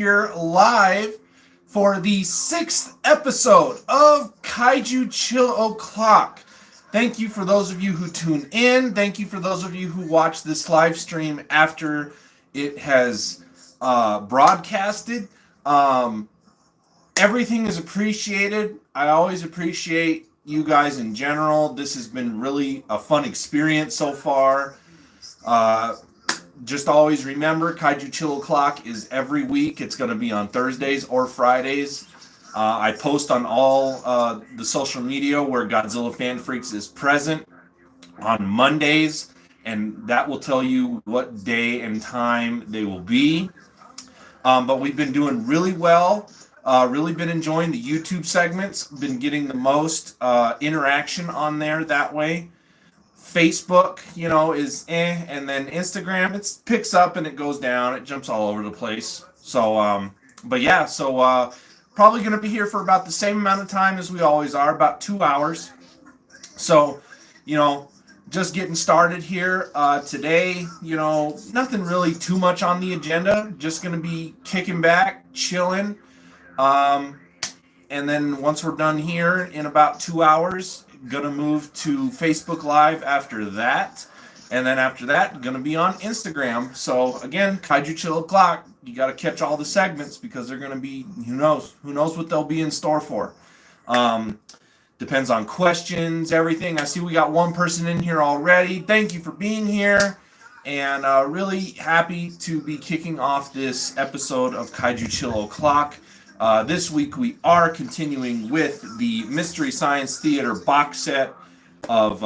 here live for the 6th episode of Kaiju Chill O'Clock. Thank you for those of you who tune in. Thank you for those of you who watch this live stream after it has broadcasted. Everything is appreciated. I always appreciate you guys in general. This has been really a fun experience so far. Just always remember, Kaiju Chill O'Clock is every week. It's going to be on Thursdays or Fridays. I post on all the social media where Godzilla Fan Freaks is present on Mondays, and that will tell you what day and time they will be. But we've been doing really well. Really been enjoying the YouTube segments. Been getting the most interaction on there that way. Facebook, is and then Instagram, it picks up and it goes down. It jumps all over the place. So, probably going to be here for about the same amount of time as we always are, about 2 hours. So, just getting started here today. Nothing really too much on the agenda. Just going to be kicking back, chilling. And then once we're done here in about 2 hours, gonna move to Facebook Live after that, and then after that gonna be on Instagram. So again, Kaiju Chill O'Clock, you got to catch all the segments because they're gonna be, who knows what they'll be in store for. Depends on questions, everything. I see we got one person in here already. Thank you for being here, and really happy to be kicking off this episode of Kaiju Chill O'Clock. This week we are continuing with the Mystery Science Theater box set of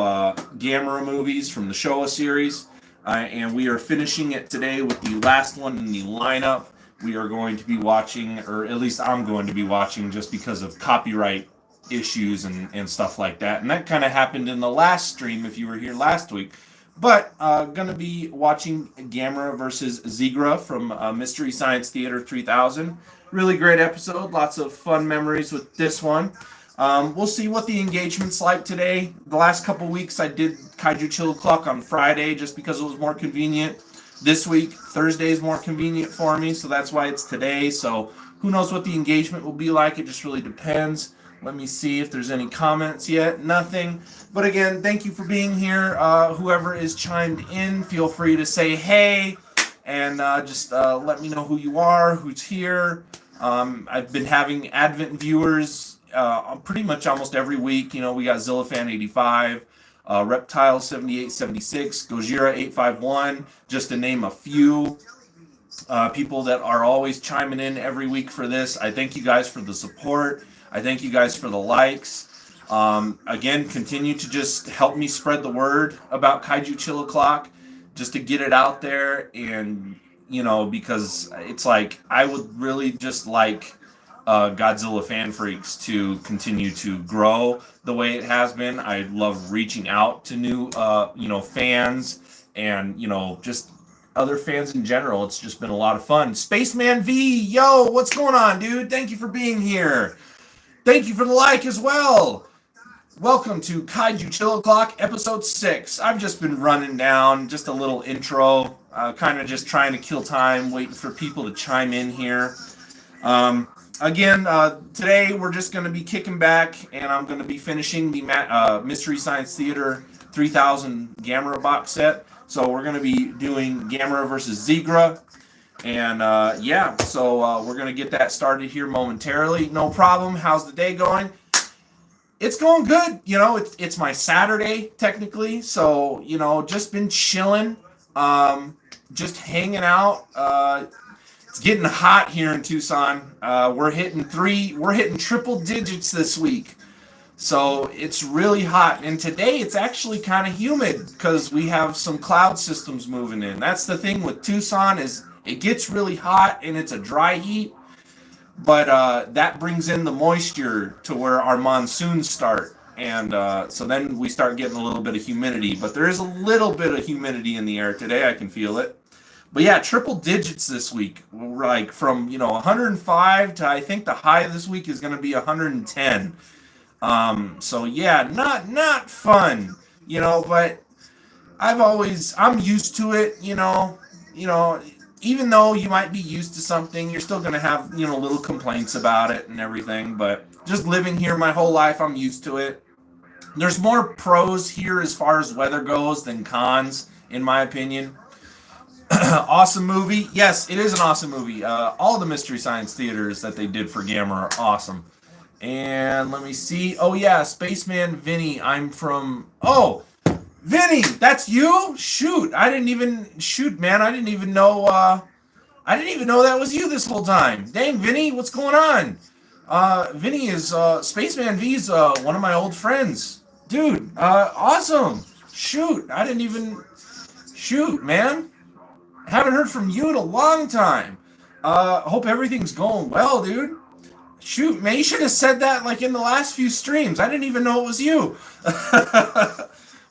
Gamera movies from the Showa series, and we are finishing it today with the last one in the lineup. We are going to be watching, or at least I'm going to be watching, just because of copyright issues and stuff like that. And that kind of happened in the last stream if you were here last week. But going to be watching Gamera versus Zigra from Mystery Science Theater 3000. Really great episode. Lots of fun memories with this one. We'll see what the engagement's like today. The last couple weeks I did Kaiju Chill O'Clock on Friday just because it was more convenient. This week, Thursday is more convenient for me, so that's why it's today. So who knows what the engagement will be like. It just really depends. Let me see if there's any comments yet. Nothing. But again, thank you for being here. Whoever is chimed in, feel free to say hey, and just let me know who you are, who's here. I've been having Advent viewers pretty much almost every week. We got Zillafan85, Reptile7876, Gojira851, just to name a few people that are always chiming in every week for this. I thank you guys for the support. I thank you guys for the likes. Again, continue to just help me spread the word about Kaiju Chill O'Clock, just to get it out there, and because it's like I would really just like Godzilla Fan Freaks to continue to grow the way it has been. I love reaching out to new fans and just other fans in general. It's just been a lot of fun. Spaceman V, yo, what's going on, dude? Thank you for being here. Thank you for the like as well. Welcome to Kaiju Chill O'Clock, episode 6. I've just been running down, just a little intro, kind of just trying to kill time, waiting for people to chime in here. Again, today we're just going to be kicking back, and I'm going to be finishing the Mystery Science Theater 3000 Gamera box set. So we're going to be doing Gamera versus Zigra. And so we're going to get that started here momentarily. No problem. How's the day going? It's going good. It's my Saturday, technically. So, just been chilling, just hanging out. It's getting hot here in Tucson. We're hitting triple digits this week. So it's really hot. And today it's actually kind of humid because we have some cloud systems moving in. That's the thing with Tucson, is it gets really hot and it's a dry heat. But that brings in the moisture to where our monsoons start. And so then we start getting a little bit of humidity. But there is a little bit of humidity in the air today. I can feel it. But yeah, triple digits this week. Like from 105 to, I think the high this week is going to be 110. So yeah, not fun. But I'm used to it. even though you might be used to something, you're still going to have, little complaints about it and everything. But just living here my whole life, I'm used to it. There's more pros here as far as weather goes than cons, in my opinion. Awesome movie. Yes, it is an awesome movie. All the Mystery Science Theaters that they did for Gamma are awesome. And let me see. Oh, yeah, Spaceman Vinny. I'm from... Oh, Vinny, that's you? Shoot, man. I didn't even know... I didn't even know that was you this whole time. Dang, Vinny, what's going on? Vinny is... Spaceman V's one of my old friends. Dude, awesome. Shoot, I didn't even... Shoot, man. Haven't heard from you in a long time. Hope everything's going well, dude. Shoot, man, you should have said that like in the last few streams. I didn't even know it was you.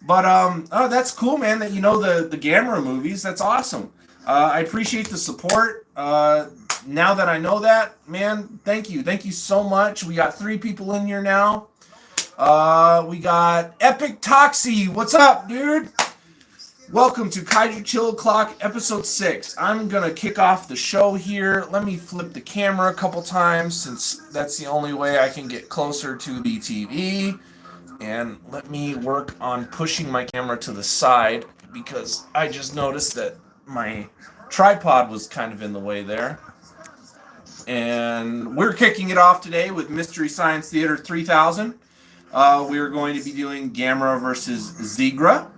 But oh, that's cool, man. That you know the Gamera movies. That's awesome. I appreciate the support. Now that I know that, man, thank you so much. We got 3 people in here now. We got Epic Toxie. What's up, dude? Welcome to Kaiju Chill Clock, episode 6. I'm going to kick off the show here. Let me flip the camera a couple times since that's the only way I can get closer to the TV. And let me work on pushing my camera to the side because I just noticed that my tripod was kind of in the way there. And we're kicking it off today with Mystery Science Theater 3000. We're going to be doing Gamera versus Zigra.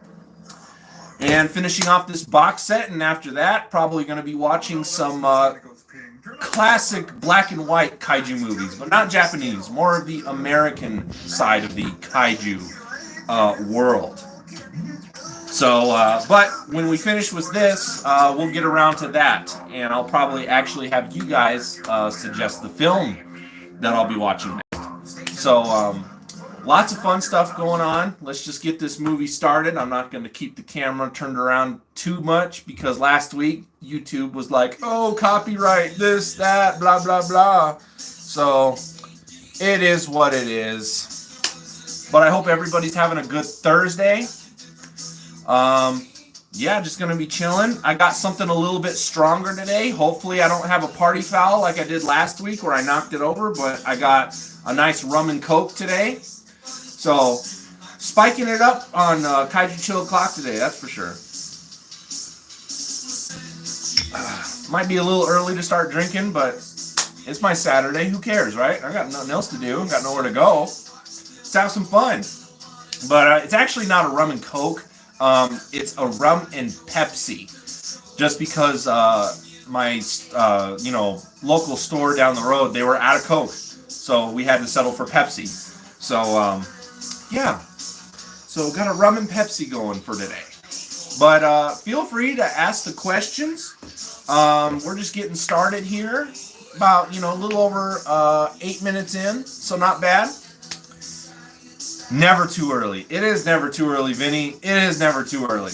And finishing off this box set, and after that, probably going to be watching some classic black and white kaiju movies, but not Japanese, more of the American side of the kaiju world. So, but when we finish with this, we'll get around to that, and I'll probably actually have you guys suggest the film that I'll be watching next. So, lots of fun stuff going on. Let's just get this movie started. I'm not going to keep the camera turned around too much because last week YouTube was like, oh, copyright, this, that, blah, blah, blah. So it is what it is. But I hope everybody's having a good Thursday. Yeah, just going to be chilling. I got something a little bit stronger today. Hopefully I don't have a party foul like I did last week where I knocked it over, but I got a nice rum and coke today. So, spiking it up on Kaiju Chill Clock today, that's for sure. Might be a little early to start drinking, but it's my Saturday. Who cares, right? I got nothing else to do. I got nowhere to go. Let's have some fun. But it's actually not a rum and coke. It's a rum and Pepsi. Just because my local store down the road, they were out of Coke. So we had to settle for Pepsi. So, yeah, so got a rum and Pepsi going for today. But feel free to ask the questions. We're just getting started here. About, a little over 8 minutes in, so not bad. Never too early. It is never too early, Vinny. It is never too early.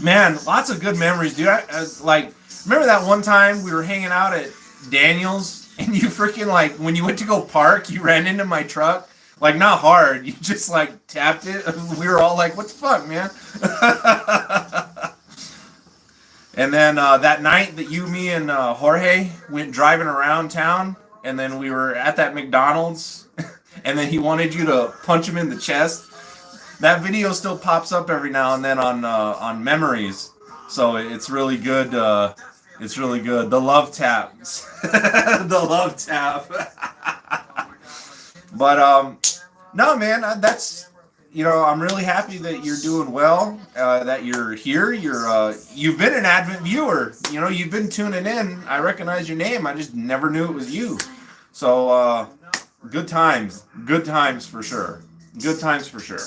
Man, lots of good memories, dude. Remember that one time we were hanging out at Daniel's and you freaking, when you went to go park, you ran into my truck? Not hard. You just, tapped it. We were all like, what the fuck, man? And then that night that you, me, and Jorge went driving around town, and then we were at that McDonald's, and then he wanted you to punch him in the chest. That video still pops up every now and then on memories. So it's really good. It's really good. The love taps. The love tap. But, no, man, that's, I'm really happy that you're doing well, that you're here. You've been an Advent viewer. You've been tuning in. I recognize your name. I just never knew it was you. So, good times. Good times for sure. Good times for sure.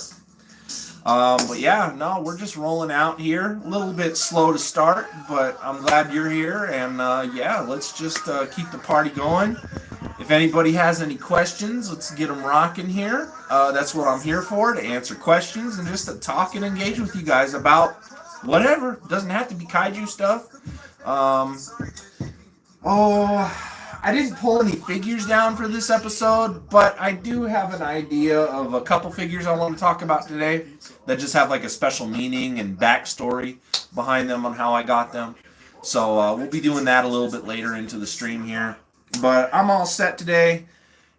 But yeah, no, we're just rolling out here. A little bit slow to start, but I'm glad you're here. And yeah, let's just keep the party going. If anybody has any questions, let's get them rocking here. That's what I'm here for, to answer questions and just to talk and engage with you guys about whatever. Doesn't have to be kaiju stuff. I didn't pull any figures down for this episode, but I do have an idea of a couple figures I want to talk about today that just have a special meaning and backstory behind them on how I got them. So we'll be doing that a little bit later into the stream here. But I'm all set today.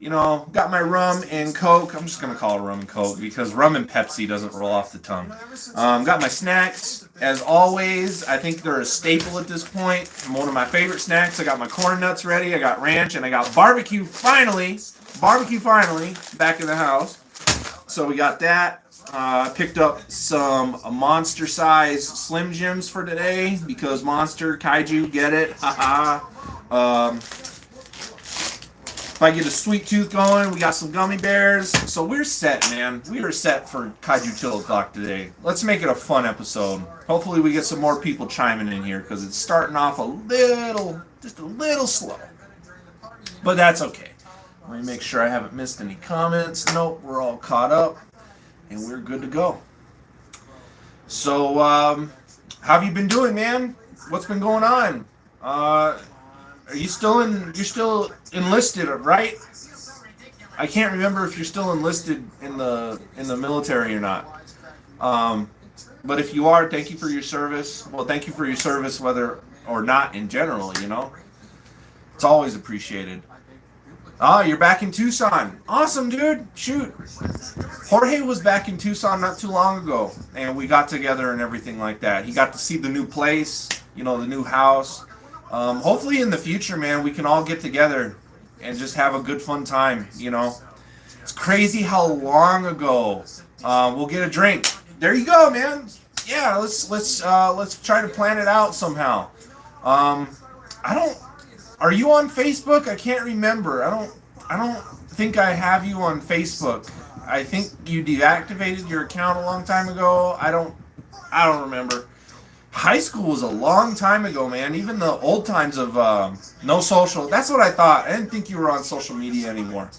Got my rum and Coke. I'm just going to call it rum and Coke because rum and Pepsi doesn't roll off the tongue. Got my snacks. As always, I think they're a staple at this point. One of my favorite snacks. I got my corn nuts ready. I got ranch and I got barbecue finally. Barbecue finally back in the house. So we got that. Picked up some monster size Slim Jims for today because Monster, Kaiju, get it? Haha. If I get a sweet tooth going, we got some gummy bears. So we're set, man. We are set for Kaiju Till O'Clock today. Let's make it a fun episode. Hopefully we get some more people chiming in here because it's starting off just a little slow. But that's okay. Let me make sure I haven't missed any comments. Nope, we're all caught up. And we're good to go. So, how have you been doing, man? What's been going on? You're still enlisted, right? I can't remember if you're still enlisted in the military or not. But if you are, thank you for your service. Well, thank you for your service, whether or not in general, It's always appreciated. You're back in Tucson. Awesome, dude. Shoot. Jorge was back in Tucson not too long ago, and we got together and everything like that. He got to see the new place, the new house. Hopefully in the future, man, we can all get together and just have a good fun time, It's crazy how long ago. We'll get a drink. There you go, man. Yeah, let's try to plan it out somehow. Are you on Facebook? I can't remember. I don't think I have you on Facebook. I think you deactivated your account a long time ago. I don't remember. High school was a long time ago, man. Even the old times of no social. That's what I thought. I didn't think you were on social media anymore.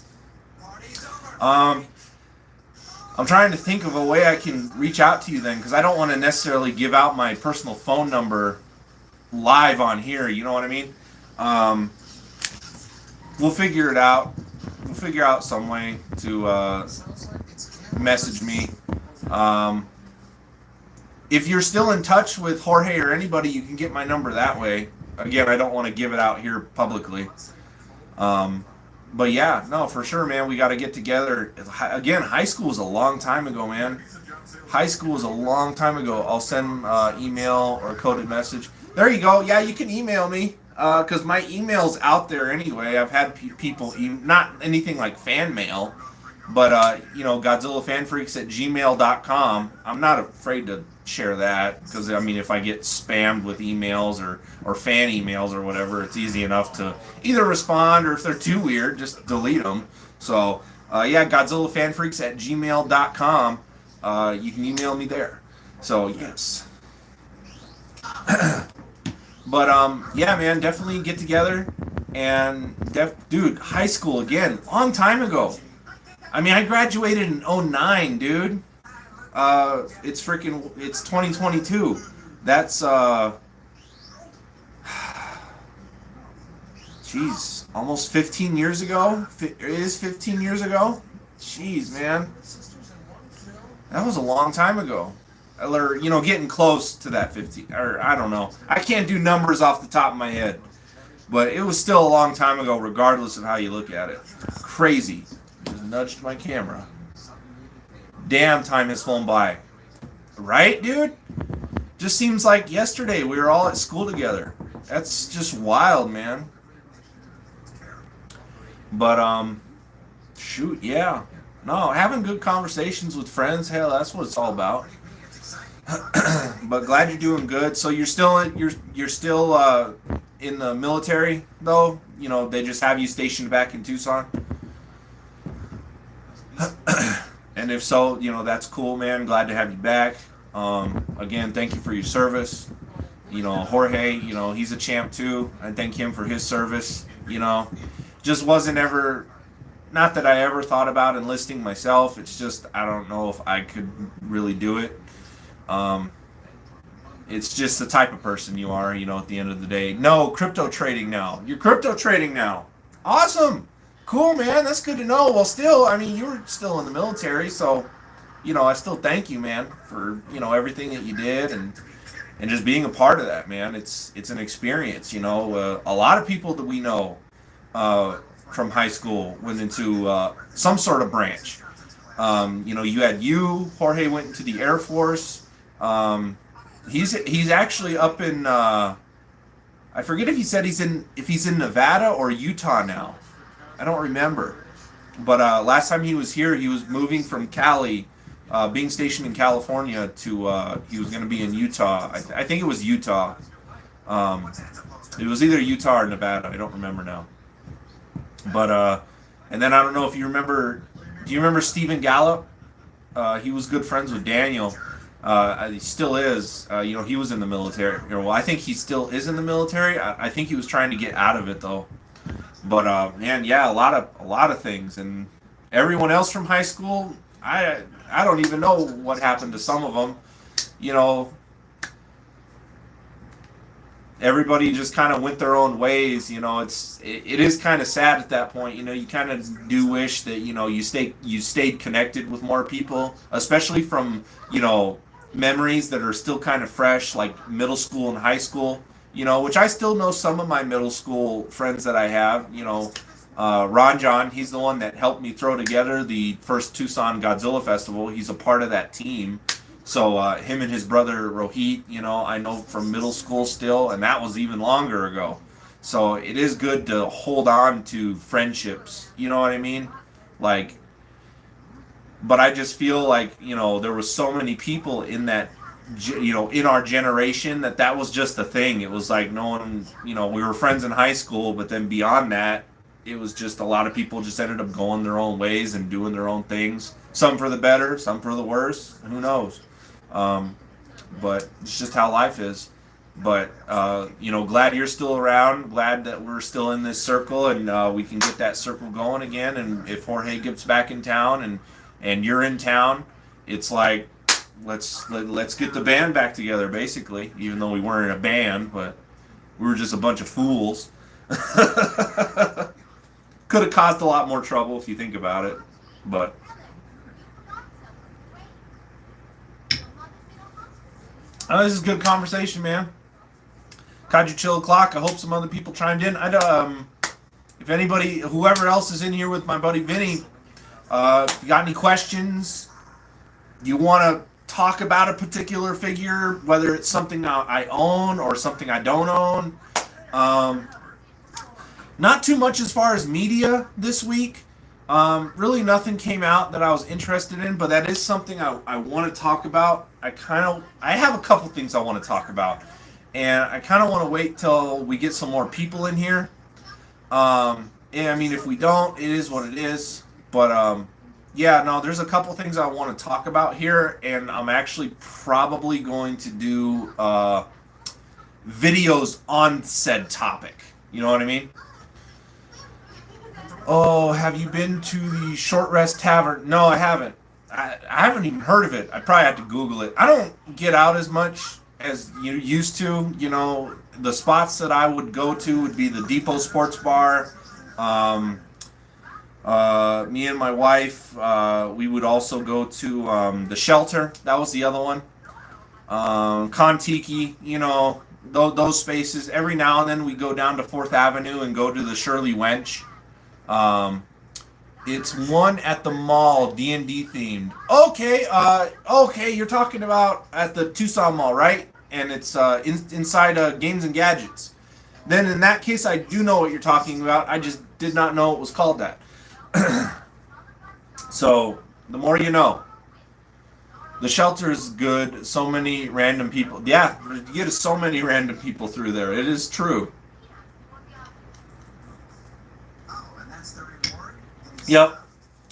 I'm trying to think of a way I can reach out to you then, because I don't want to necessarily give out my personal phone number live on here. You know what I mean? We'll figure it out. We'll figure out some way to message me. If you're still in touch with Jorge or anybody, you can get my number that way. Again, I don't want to give it out here publicly. But yeah, no, for sure, man. We got to get together. Again, high school was a long time ago, man. High school was a long time ago. I'll send email or coded message. There you go. Yeah, you can email me. Because my email's out there anyway. I've had people, not anything like fan mail, but, GodzillaFanFreaks@gmail.com. I'm not afraid to share that because, if I get spammed with emails or fan emails or whatever, it's easy enough to either respond or if they're too weird, just delete them. So, GodzillaFanFreaks@gmail.com. You can email me there. So, yes. But, yeah, man, definitely get together. And, dude, high school, again, long time ago. I graduated in 2009, dude. It's 2022. That's, jeez, almost 15 years ago? It is 15 years ago? Jeez, man. That was a long time ago. Or, getting close to that 50, or I don't know. I can't do numbers off the top of my head. But it was still a long time ago, regardless of how you look at it. Crazy. Just nudged my camera. Damn, time has flown by. Right, dude? Just seems like yesterday we were all at school together. That's just wild, man. But, shoot, yeah. No, having good conversations with friends, hell, that's what it's all about. But glad you're doing good. So you're still in the military though? They just have you stationed back in Tucson? And if so, that's cool, man. Glad to have you back. Again, thank you for your service. Jorge, he's a champ too. I thank him for his service. Just wasn't ever, not that I ever thought about enlisting myself. It's just, I don't know if I could really do it. It's just the type of person you are, at the end of the day. No, crypto trading now. You're crypto trading now. Awesome. Cool, man. That's good to know. Well, still, you were still in the military, so, I still thank you, man, for, everything that you did and and just being a part of that, man. It's an experience, you know. A lot of people that we know uh, from high school went into some sort of branch. You know, you had you, Jorge went into the Air Force. He's actually up in I forget if he said he's in Nevada or Utah now. I don't remember. But last time he was here, he was moving from Cali, being stationed in California to he was going to be in Utah. I think it was Utah. Um, it was either Utah or Nevada. I don't remember now. But and then I don't know if you remember. Do you remember Stephen Gallup? He was good friends with Daniel. He still is. You know, he was in the military. Well, I think he still is in the military. I think he was trying to get out of it though. But man, yeah, a lot of things, and everyone else from high school, I don't even know what happened to some of them. You know, everybody just kind of went their own ways. You know, it is kind of sad at that point. You know, you kind of do wish that, you know, you stayed connected with more people, especially from, you know, memories that are still kind of fresh, like middle school and high school. You know, which I still know some of my middle school friends that I have. You know, Ron John, he's the one that helped me throw together the first Tucson Godzilla Festival. He's a part of that team. So him and his brother Rohit, you know, I know from middle school still, and that was even longer ago. So it is good to hold on to friendships. You know what I mean? Like, but I just feel like, you know, there was so many people in that, you know, in our generation that was just the thing. It was like no one, you know, we were friends in high school, but then beyond that, it was just a lot of people just ended up going their own ways and doing their own things. Some for the better, some for the worse. Who knows? But it's just how life is. But you know, glad you're still around. Glad that we're still in this circle, and we can get that circle going again. And if Jorge gets back in town and you're in town, it's like let's get the band back together. Basically, even though we weren't in a band, but we were just a bunch of fools. Could have caused a lot more trouble if you think about it, but. This is good conversation, man. Kaiju Chill O'Clock. I hope some other people chimed in. If anybody, whoever else is in here with my buddy Vinny, if you got any questions, you want to talk about a particular figure, whether it's something I own or something I don't own. Not too much as far as media this week. Really nothing came out that I was interested in, but that is something I want to talk about. I have a couple things I want to talk about, and I kind of want to wait till we get some more people in here. And I mean, if we don't, it is what it is. But yeah, no, there's a couple things I want to talk about here, and I'm actually probably going to do videos on said topic. You know what I mean? Oh, have you been to the Short Rest Tavern? No, I haven't. I haven't even heard of it. I probably have to Google it. I don't get out as much as you used to. You know, the spots that I would go to would be the Depot Sports Bar. Me and my wife, we would also go to the Shelter. That was the other one. Kontiki, you know, those spaces. Every now and then we go down to 4th Avenue and go to the Shirley Wench. It's one at the mall, D&D themed. Okay, you're talking about at the Tucson Mall, right? And it's inside Games and Gadgets. Then in that case, I do know what you're talking about. I just did not know it was called that. So, the more you know. The Shelter is good. So many random people. Yeah, you get so many random people through there. It is true. Yep.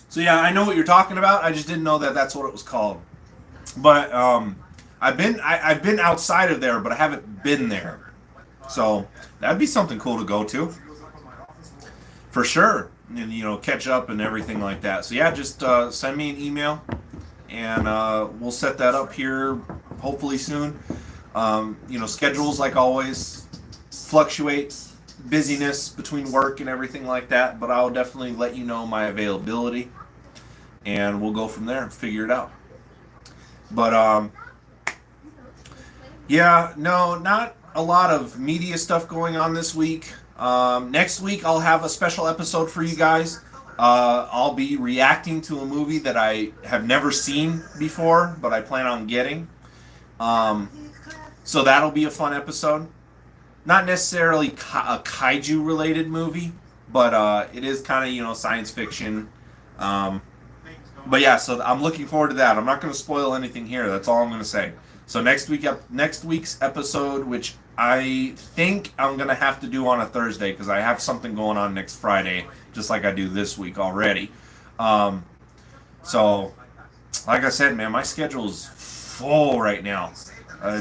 So yeah, I know what you're talking about. I just didn't know that that's what it was called. But I've been outside of there, but I haven't been there. So that'd be something cool to go to, for sure. And you know, catch up and everything like that. So yeah, just send me an email, and we'll set that up here hopefully soon. You know, schedules like always fluctuate. Busyness between work and everything like that, but I'll definitely let you know my availability, and we'll go from there and figure it out. But Yeah, no, not a lot of media stuff going on this week. Next week, I'll have a special episode for you guys. I'll be reacting to a movie that I have never seen before, but I plan on getting. Um, so that'll be a fun episode. Not necessarily a kaiju related movie, but it is kind of science fiction. Um, but yeah, so I'm looking forward to that. I'm not going to spoil anything here. That's all I'm going to say. So next week's episode, which I think I'm going to have to do on a Thursday because I have something going on next Friday, just like I do this week already. Um, so, like I said, man, my schedule is full right now.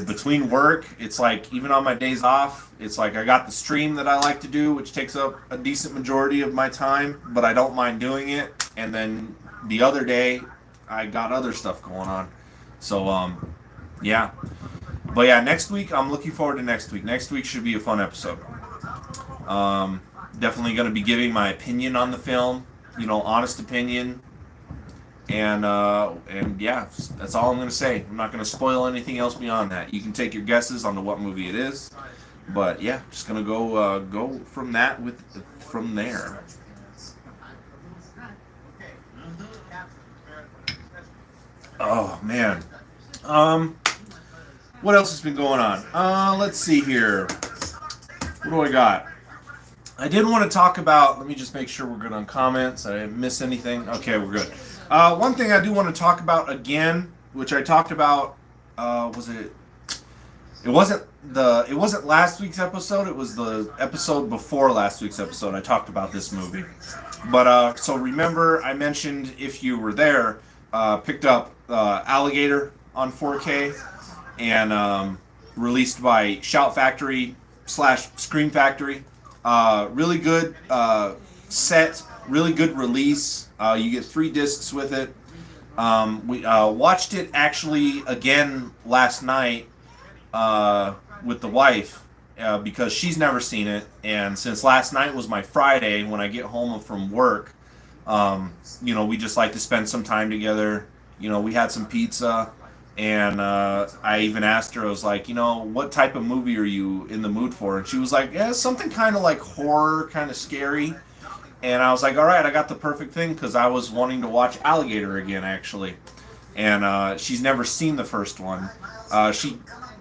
Between work, it's like even on my days off, it's like I got the stream that I like to do, which takes up a decent majority of my time, but I don't mind doing it. And then the other day, I got other stuff going on. So, yeah. But yeah, next week, I'm looking forward to next week. Next week should be a fun episode. Um, Definitely going to be giving my opinion on the film, honest opinion. And yeah, that's all I'm going to say. I'm not going to spoil anything else beyond that. You can take your guesses on to what movie it is. But yeah, just going to go from from there. Oh man. What else has been going on? Let's see here. What do I got? I did want to talk about. Let me just make sure we're good on comments. I didn't miss anything. Okay, we're good. One thing I do want to talk about again, which I talked about, was it? It wasn't last week's episode. It was the episode before last week's episode. I talked about this movie. But so remember, I mentioned if you were there, picked up Alligator on 4K and released by Shout Factory / Scream Factory. Really good set, really good release. You get 3 discs with it. We watched it actually again last night with the wife because she's never seen it, and since last night was my Friday when I get home from work, we just like to spend some time together. We had some pizza, and I even asked her, I was like, what type of movie are you in the mood for? And she was like, yeah, something kind of like horror, kind of scary. And I was like, all right, I got the perfect thing because I was wanting to watch Alligator again, actually. And she's never seen the first one.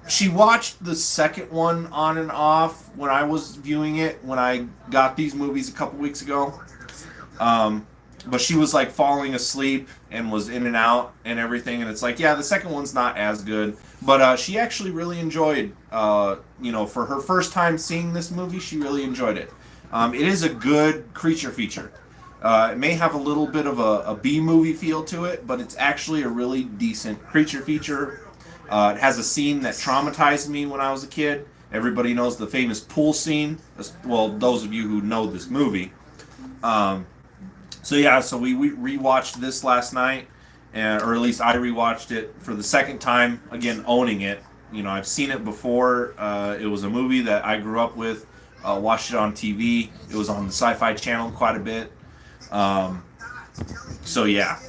She watched the second one on and off when I was viewing it when I got these movies a couple weeks ago. But she was like falling asleep and was in and out and everything. And it's like, yeah, the second one's not as good. But she actually really enjoyed, for her first time seeing this movie, she really enjoyed it. It is a good creature feature. It may have a little bit of a B movie feel to it, but it's actually a really decent creature feature. It has a scene that traumatized me when I was a kid. Everybody knows the famous pool scene. Well, those of you who know this movie. So we rewatched this last night, or at least I rewatched it for the second time, again owning it. I've seen it before. It was a movie that I grew up with. Watched it on TV. It was on the Sci-Fi Channel quite a bit. So yeah,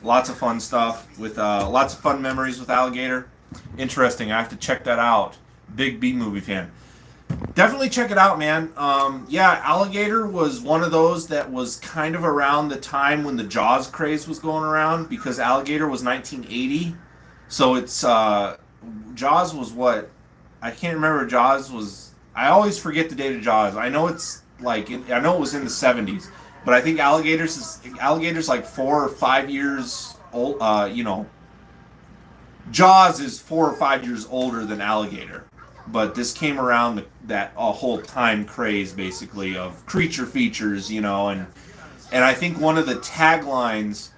lots of fun stuff with lots of fun memories with Alligator. Interesting. I have to check that out. Big B movie fan. Definitely check it out, man. Alligator was one of those that was kind of around the time when the Jaws craze was going around because Alligator was 1980. So it's Jaws was what? I can't remember. Jaws was. I always forget the date of Jaws. I know it's I know it was in the 70s, but I think Alligator's like 4 or 5 years old. Jaws is 4 or 5 years older than Alligator, but this came around that whole time craze basically of creature features, and I think one of the taglines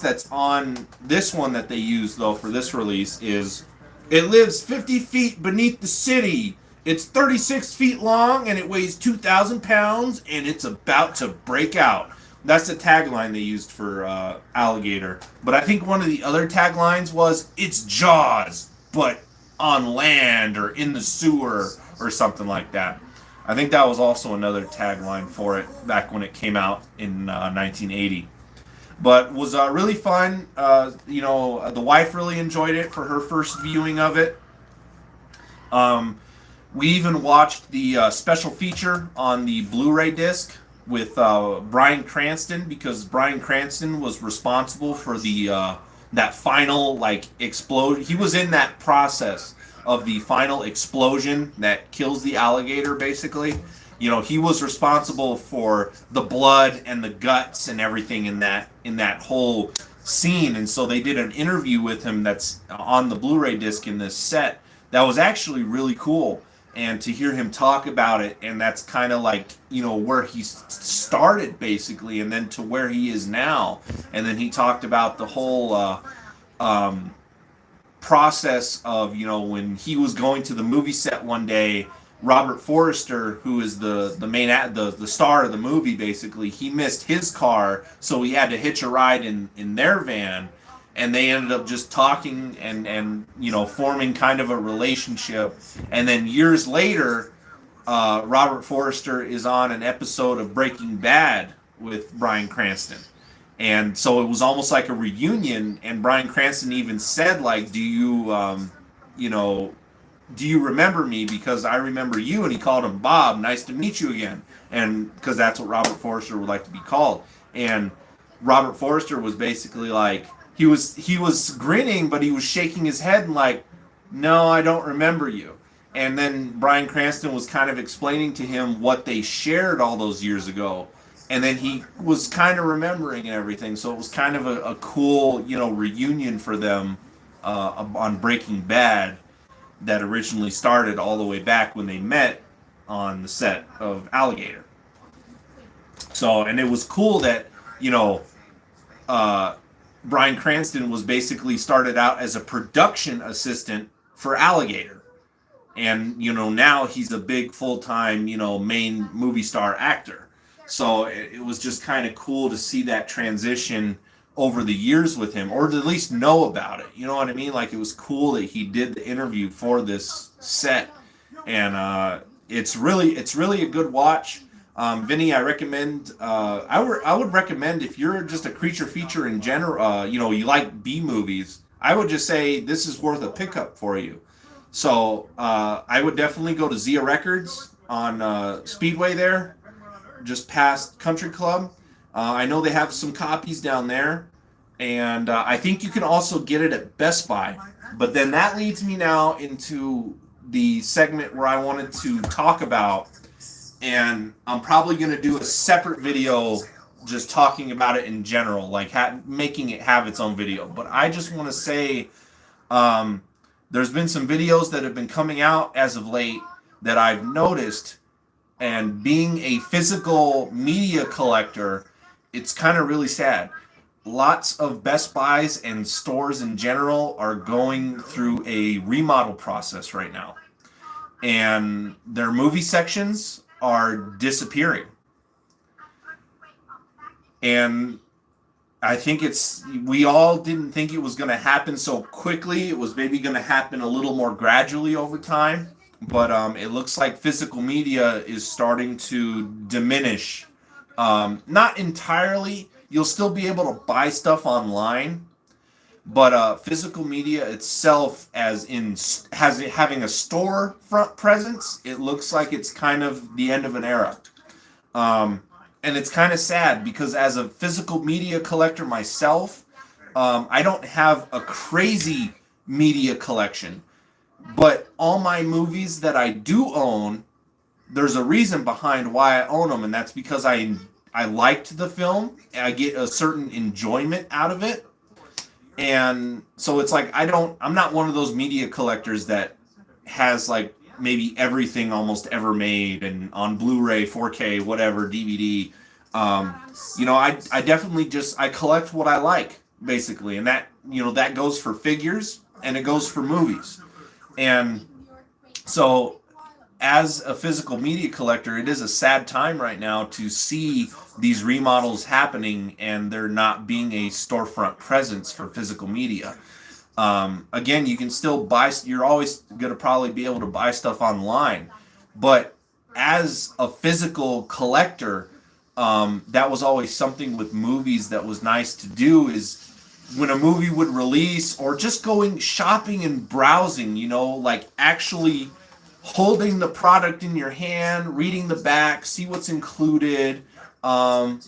that's on this one that they use though for this release is, "It lives 50 feet beneath the city. It's 36 feet long and it weighs 2,000 pounds and it's about to break out." That's the tagline they used for Alligator. But I think one of the other taglines was, "It's Jaws, but on land or in the sewer," or something like that. I think that was also another tagline for it back when it came out in 1980. But was really fun. The wife really enjoyed it for her first viewing of it. We even watched the special feature on the Blu-ray disc with Bryan Cranston, because Bryan Cranston was responsible for the that final like explode. He was in that process of the final explosion that kills the alligator, basically. You know, he was responsible for the blood and the guts and everything in that whole scene. And so they did an interview with him that's on the Blu-ray disc in this set. That was actually really cool. And to hear him talk about it, and that's kind of like, you know, where he started basically, and then to where he is now. And then he talked about the whole process of, you know, when he was going to the movie set one day, Robert Forrester, who is the star of the movie, basically, he missed his car, so he had to hitch a ride in their van, and they ended up just talking and you know, forming kind of a relationship. And then years later, Robert Forrester is on an episode of Breaking Bad with Bryan Cranston. And so it was almost like a reunion, and Bryan Cranston even said, like, do you remember me? Because I remember you. And he called him Bob. Nice to meet you again. And because that's what Robert Forrester would like to be called. And Robert Forrester was basically like, he was grinning, but he was shaking his head and like, no, I don't remember you. And then Bryan Cranston was kind of explaining to him what they shared all those years ago. And then he was kind of remembering and everything. So it was kind of a cool, you know, reunion for them on Breaking Bad that originally started all the way back when they met on the set of Alligator. So, and it was cool that, you know, Bryan Cranston was basically started out as a production assistant for Alligator. And, you know, now he's a big full-time, you know, main movie star actor. So it was just kind of cool to see that transition over the years with him, or to at least know about it. You know what I mean? Like, it was cool that he did the interview for this set. And it's really a good watch. Vinny, I recommend. I would recommend, if you're just a creature feature in general, you know, you like B movies, I would just say this is worth a pickup for you. So I would definitely go to Zia Records on Speedway there, just past Country Club. I know they have some copies down there, and I think you can also get it at Best Buy. But then that leads me now into the segment where I wanted to talk about, and I'm probably going to do a separate video just talking about it in general, like making it have its own video. But I just want to say there's been some videos that have been coming out as of late that I've noticed, and being a physical media collector, it's kind of really sad. Lots of Best Buys and stores in general are going through a remodel process right now. And their movie sections are disappearing. And I think we all didn't think it was going to happen so quickly. It was maybe going to happen a little more gradually over time. But it looks like physical media is starting to diminish. Not entirely. You'll still be able to buy stuff online, but physical media itself, as in having a storefront presence, it looks like it's kind of the end of an era. And it's kind of sad, because as a physical media collector myself, I don't have a crazy media collection. But all my movies that I do own, there's a reason behind why I own them, and that's because I liked the film, and I get a certain enjoyment out of it. And so it's like I'm not one of those media collectors that has like maybe everything almost ever made and on Blu-ray, 4K, whatever, DVD. You know, I definitely I collect what I like, basically, and that, you know, that goes for figures and it goes for movies. And so as a physical media collector, it is a sad time right now to see these remodels happening and there not being a storefront presence for physical media. Again, you can still buy, you're always going to probably be able to buy stuff online. But as a physical collector, that was always something with movies that was nice to do, is when a movie would release, or just going shopping and browsing, you know, like actually holding the product in your hand, reading the back, see what's included, and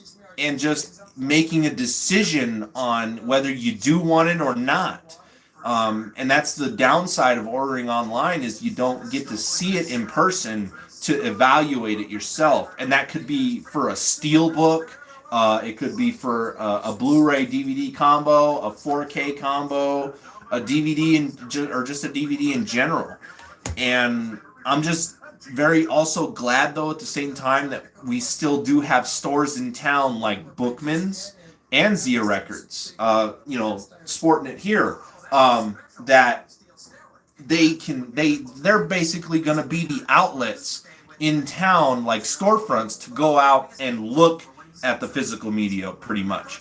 just making a decision on whether you do want it or not. And that's the downside of ordering online, is you don't get to see it in person to evaluate it yourself. And that could be for a steel book. It could be for a Blu-ray DVD combo, a 4K combo, a DVD, or just a DVD in general. And I'm just very also glad, though, at the same time, that we still do have stores in town like Bookman's and Zia Records, sporting it here, that they're basically going to be the outlets in town, like storefronts, to go out and look at the physical media, pretty much.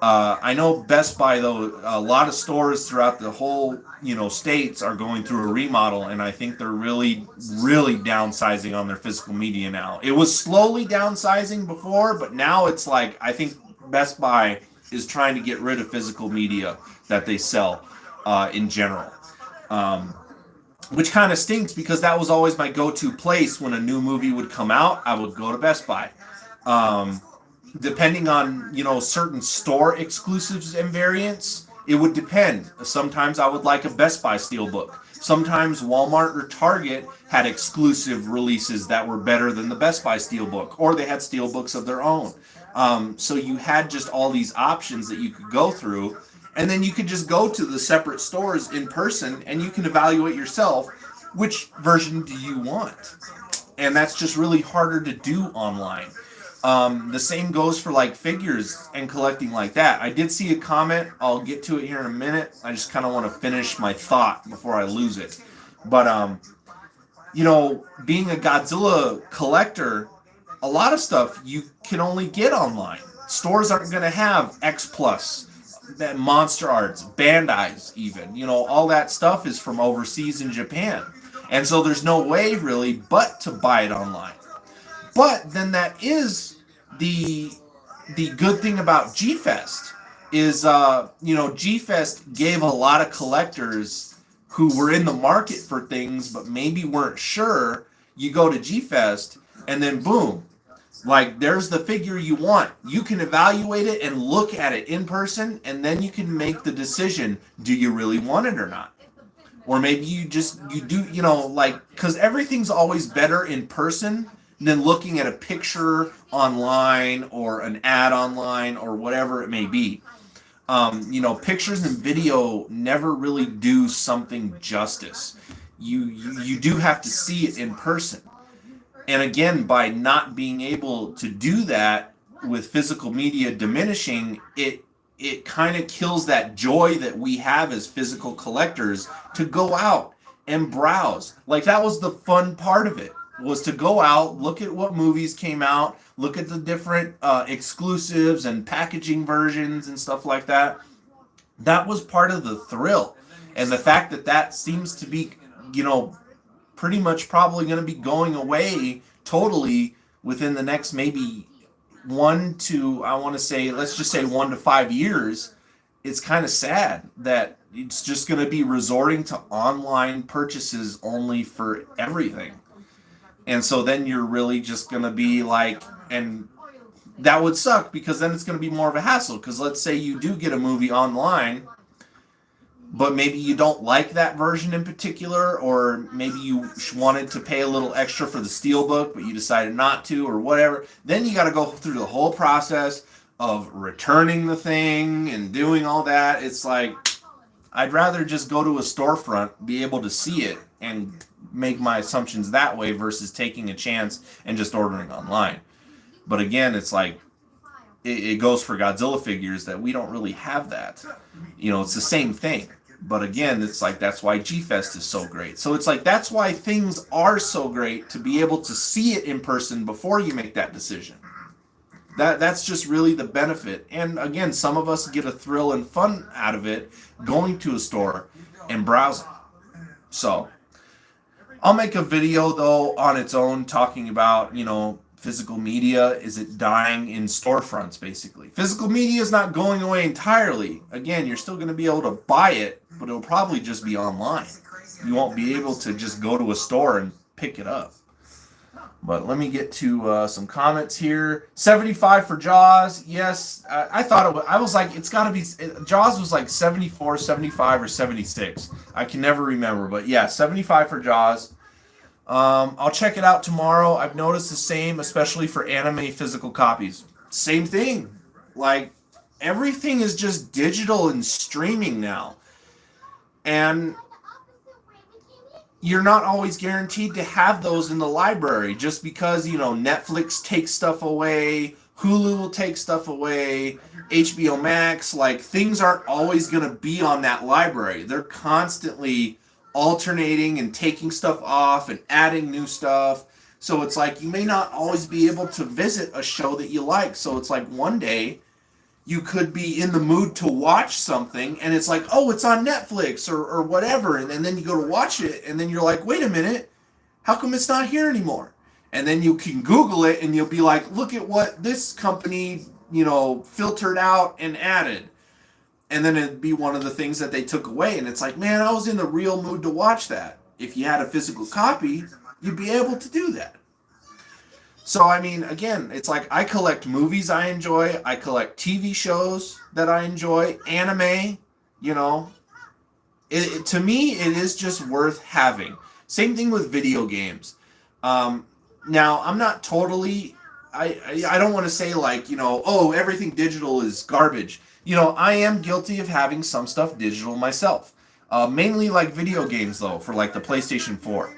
I know Best Buy, though, a lot of stores throughout the whole, states are going through a remodel, and I think they're really, really downsizing on their physical media now. It was slowly downsizing before, but now it's like, I think Best Buy is trying to get rid of physical media that they sell in general. Which kind of stinks, because that was always my go-to place when a new movie would come out. I would go to Best Buy. Depending on, certain store exclusives and variants, it would depend. Sometimes I would like a Best Buy Steelbook. Sometimes Walmart or Target had exclusive releases that were better than the Best Buy Steelbook, or they had Steelbooks of their own. So you had just all these options that you could go through, and then you could just go to the separate stores in person, and you can evaluate yourself, which version do you want? And that's just really harder to do online. The same goes for like figures and collecting like that. I did see a comment. I'll get to it here in a minute. I just kind of want to finish my thought before I lose it. But, being a Godzilla collector, a lot of stuff you can only get online. Stores aren't going to have X Plus, Monster Arts, Bandai's even. All that stuff is from overseas in Japan. And so there's no way really but to buy it online. But then that is the good thing about G-Fest is, G-Fest gave a lot of collectors who were in the market for things but maybe weren't sure. You go to G-Fest and then boom, like there's the figure you want. You can evaluate it and look at it in person, and then you can make the decision, do you really want it or not? Or maybe you do, because everything's always better in person than looking at a picture online or an ad online or whatever it may be. Pictures and video never really do something justice. You do have to see it in person. And again, by not being able to do that with physical media diminishing, it kind of kills that joy that we have as physical collectors to go out and browse. Like, that was the fun part of it, was to go out, look at what movies came out, look at the different exclusives and packaging versions and stuff like that. That was part of the thrill. And the fact that seems to be, pretty much probably going to be going away totally within the next maybe 1 to 1 to 5 years, it's kind of sad that it's just going to be resorting to online purchases only for everything. And so then you're really just going to be like, and that would suck, because then it's going to be more of a hassle. Because let's say you do get a movie online, but maybe you don't like that version in particular, or maybe you wanted to pay a little extra for the steelbook, but you decided not to, or whatever. Then you got to go through the whole process of returning the thing and doing all that. It's like, I'd rather just go to a storefront, be able to see it, and make my assumptions that way versus taking a chance and just ordering online. But again, it's like, it goes for Godzilla figures that we don't really have that. It's the same thing. But again, it's like, that's why G-Fest is so great. So it's like, that's why things are so great, to be able to see it in person before you make that decision. That's just really the benefit. And again, some of us get a thrill and fun out of it, going to a store and browsing. So I'll make a video, though, on its own, talking about, physical media. Is it dying in storefronts, basically? Physical media is not going away entirely. Again, you're still going to be able to buy it, but it'll probably just be online. You won't be able to just go to a store and pick it up. But let me get to some comments here. 75 for Jaws. Yes, I thought it was. I was like, it's got to be. Jaws was like 74, 75, or 76. I can never remember. But yeah, 75 for Jaws. I'll check it out tomorrow. I've noticed the same, especially for anime physical copies. Same thing. Like, everything is just digital and streaming now. And you're not always guaranteed to have those in the library just because, Netflix takes stuff away, Hulu will take stuff away, HBO Max, like things aren't always going to be on that library. They're constantly alternating and taking stuff off and adding new stuff. So it's like you may not always be able to visit a show that you like. So it's like one day you could be in the mood to watch something and it's like, oh, it's on Netflix or whatever. And then you go to watch it and then you're like, wait a minute, how come it's not here anymore? And then you can Google it and you'll be like, look at what this company, filtered out and added. And then it'd be one of the things that they took away. And it's like, man, I was in the real mood to watch that. If you had a physical copy, you'd be able to do that. So, I mean, again, it's like I collect movies I enjoy. I collect TV shows that I enjoy. Anime, to me, it is just worth having. Same thing with video games. Now, I'm not totally, I don't want to say like, oh, everything digital is garbage. I am guilty of having some stuff digital myself. Mainly like video games, though, for like the PlayStation 4.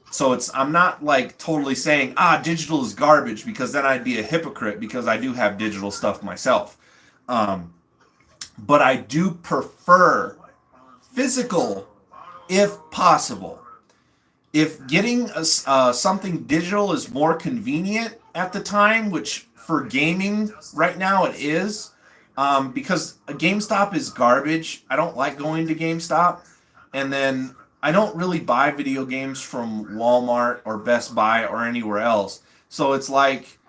So I'm not like totally saying, digital is garbage, because then I'd be a hypocrite because I do have digital stuff myself. But I do prefer physical if possible. If getting something digital is more convenient at the time, which for gaming right now it is, because a GameStop is garbage. I don't like going to GameStop. And then I don't really buy video games from Walmart or Best Buy or anywhere else. So it's like,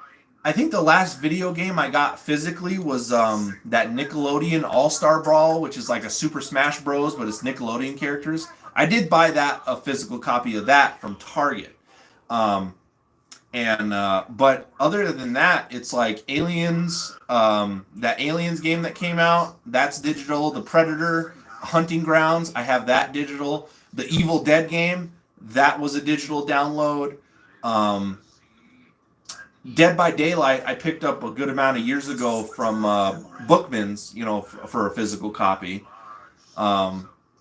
I think the last video game I got physically was that Nickelodeon All-Star Brawl, which is like a Super Smash Bros, but it's Nickelodeon characters. I did buy a physical copy of that from Target. But other than that, it's like Aliens, that Aliens game that came out, that's digital. The Predator Hunting Grounds, I have that digital. The Evil Dead game, that was a digital download. Dead by Daylight, I picked up a good amount of years ago from Bookman's, for a physical copy.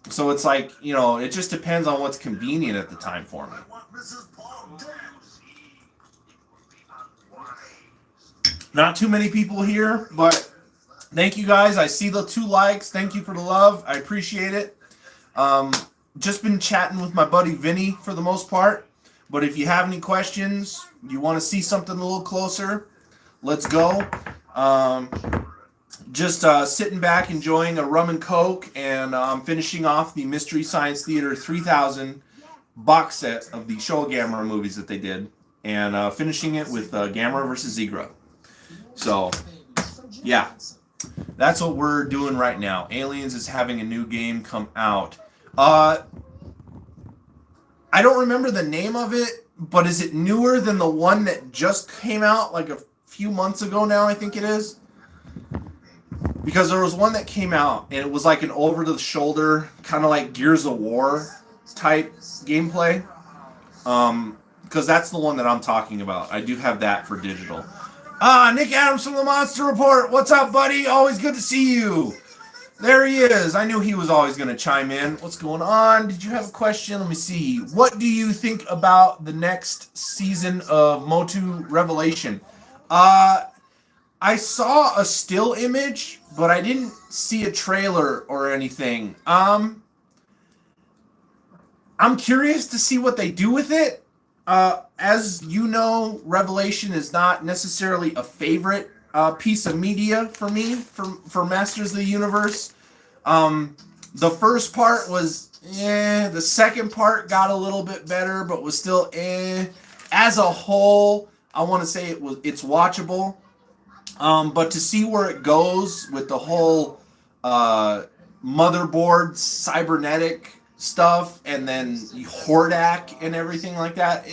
So it's like, it just depends on what's convenient at the time for me. Not too many people here, but thank you guys. I see the 2 likes. Thank you for the love. I appreciate it. Just been chatting with my buddy Vinny for the most part. But if you have any questions, you want to see something a little closer, let's go. Just sitting back, enjoying a rum and coke, and finishing off the Mystery Science Theater 3000 box set of the Showa Gamera movies that they did, and finishing it with Gamera vs. Zigra. So, yeah, that's what we're doing right now. Aliens is having a new game come out. I don't remember the name of it, but is it newer than the one that just came out like a few months ago now, I think it is? Because there was one that came out, and it was like an over-the-shoulder, kind of like Gears of War type gameplay. Because that's the one that I'm talking about. I do have that for digital. Nick Adams from the Monster Report. What's up, buddy? Always good to see you. There he is. I knew he was always going to chime in. What's going on? Did you have a question? Let me see. What do you think about the next season of Motu Revelation? I saw a still image, but I didn't see a trailer or anything. I'm curious to see what they do with it. As you know, Revelation is not necessarily a favorite piece of media for me, for Masters of the Universe. The first part was the second part got a little bit better, but was still as a whole, I want to say it's watchable. But to see where it goes with the whole motherboard cybernetic stuff, and then Hordak and everything like that.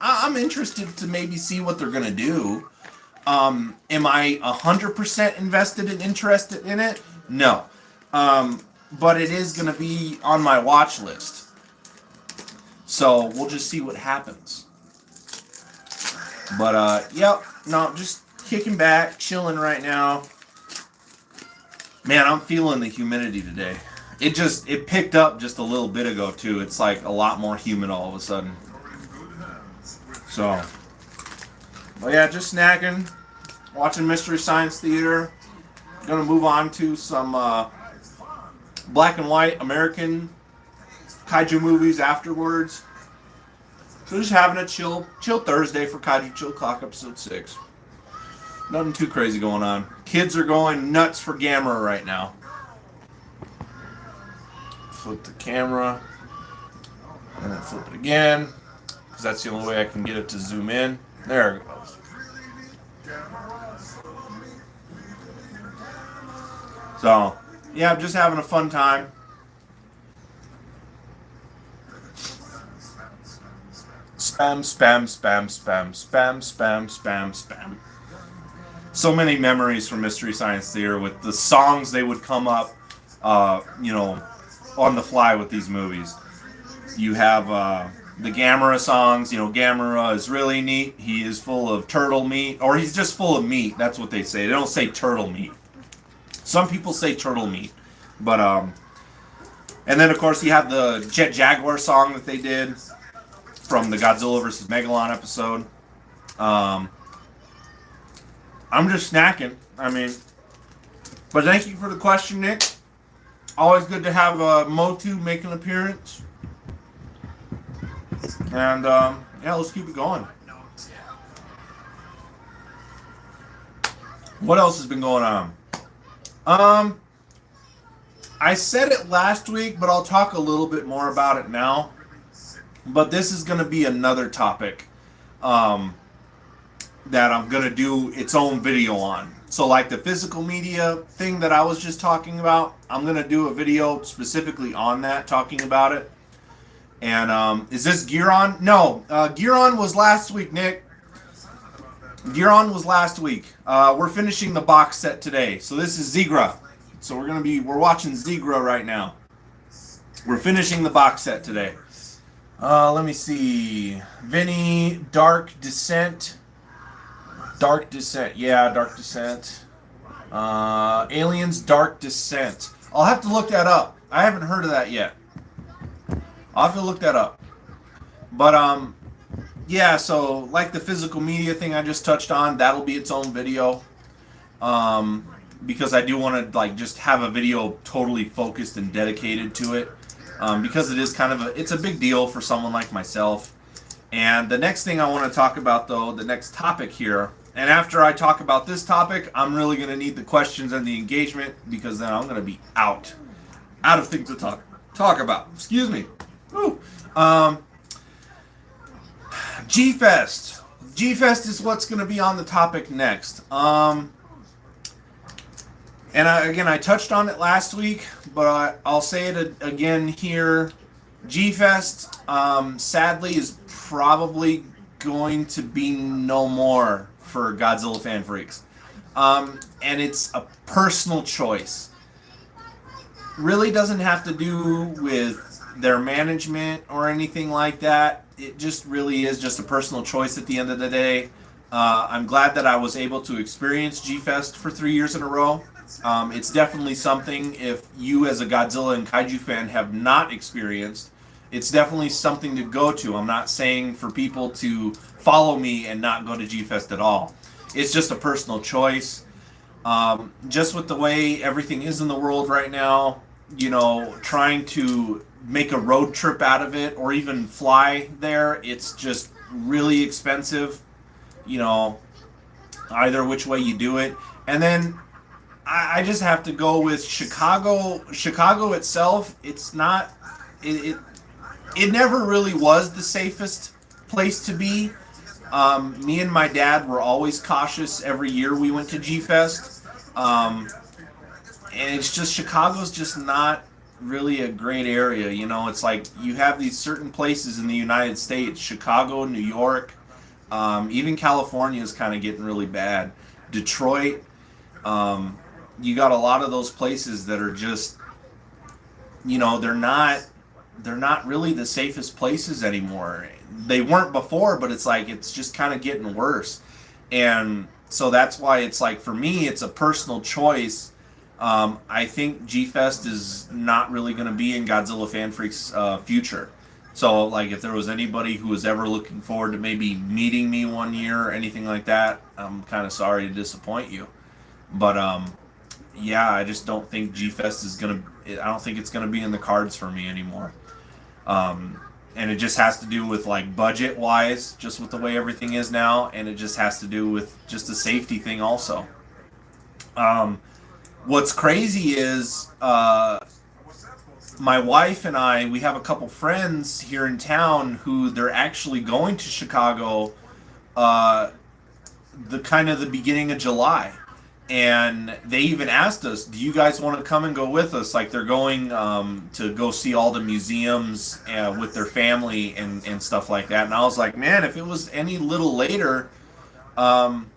I'm interested to maybe see what they're gonna do. Am I 100% invested and interested in it? No. But it is gonna be on my watch list. So we'll just see what happens. But yep, no, just kicking back, chilling right now. Man, I'm feeling the humidity today. It picked up just a little bit ago too. It's like a lot more humid all of a sudden. So, but yeah, just snacking, watching Mystery Science Theater. Gonna move on to some black and white American kaiju movies afterwards. So just having a chill Thursday for Kaiju Chill Clock episode 6. Nothing too crazy going on. Kids are going nuts for Gamera right now. Flip the camera. And then flip it again. Because that's the only way I can get it to zoom in. There it goes. So, yeah, I'm just having a fun time. Spam, spam, spam, spam, spam, spam, spam, spam. So many memories from Mystery Science Theater with the songs they would come up, on the fly with these movies. You have the Gamera songs. Gamera is really neat. He is full of turtle meat, or he's just full of meat. That's what they say. They don't say turtle meat. Some people say turtle meat, but and then of course you have the Jet Jaguar song that they did from the Godzilla vs. Megalon episode. I'm just snacking. But thank you for the question, Nick. Always good to have Motu make an appearance. And yeah, let's keep it going. What else has been going on? I said it last week, but I'll talk a little bit more about it now. But this is going to be another topic that I'm going to do its own video on. So like the physical media thing that I was just talking about, I'm going to do a video specifically on that, talking about it. And is this Gear On? No, Gear On was last week, Nick. Gear On was last week. We're finishing the box set today. So this is Zigra. So we're watching Zigra right now. We're finishing the box set today. Let me see. Vinny, Dark Descent. Dark Descent. Yeah, Dark Descent. Aliens, Dark Descent. I'll have to look that up. I haven't heard of that yet. I'll have to look that up. But, yeah, so like the physical media thing I just touched on, that'll be its own video. Because I do want to like just have a video totally focused and dedicated to it. Because it is kind of it's a big deal for someone like myself. And the next thing I want to talk about, though, the next topic here, and after I talk about this topic, I'm really going to need the questions and the engagement, because then I'm going to be out of things to talk about. Excuse me. Woo. G-Fest. G-Fest is what's going to be on the topic next. And I touched on it last week, but I'll say it again here. G-Fest, sadly, is probably going to be no more for Godzilla fan freaks. And it's a personal choice. Really doesn't have to do with their management or anything like that. It just really is just a personal choice at the end of the day. I'm glad that I was able to experience G-Fest for 3 years in a row. It's definitely something, if you as a Godzilla and Kaiju fan have not experienced, it's definitely something to go to. I'm not saying for people to follow me and not go to G-Fest at all. It's just a personal choice. Just with the way everything is in the world right now, trying to make a road trip out of it or even fly there, it's just really expensive, either which way you do it. And then I just have to go with Chicago. Chicago itself, it's not, it never really was the safest place to be. Me and my dad were always cautious every year we went to G-Fest. And it's just, Chicago's just not really a great area. You know, it's like you have these certain places in the United States, Chicago, New York, even California is kind of getting really bad. Detroit, um, you got a lot of those places that are just, you know, they're not really the safest places anymore. They weren't before, but it's like it's just kind of getting worse. And so that's why it's like for me, it's a personal choice. I think G Fest is not really going to be in Godzilla Fan Freak's future. So like if there was anybody who was ever looking forward to maybe meeting me one year or anything like that, I'm kind of sorry to disappoint you. But yeah, I just don't think G Fest is gonna. I don't think it's gonna be in the cards for me anymore. And it just has to do with like budget wise, just with the way everything is now, and it just has to do with just a safety thing also. Um, what's crazy is my wife and I, we have a couple friends here in town who they're actually going to Chicago, uh, the kind of the beginning of July, and they even asked us, "Do you guys want to come and go with us?" Like they're going to go see all the museums with their family and stuff like that. And I was like, "Man, if it was any little later, um,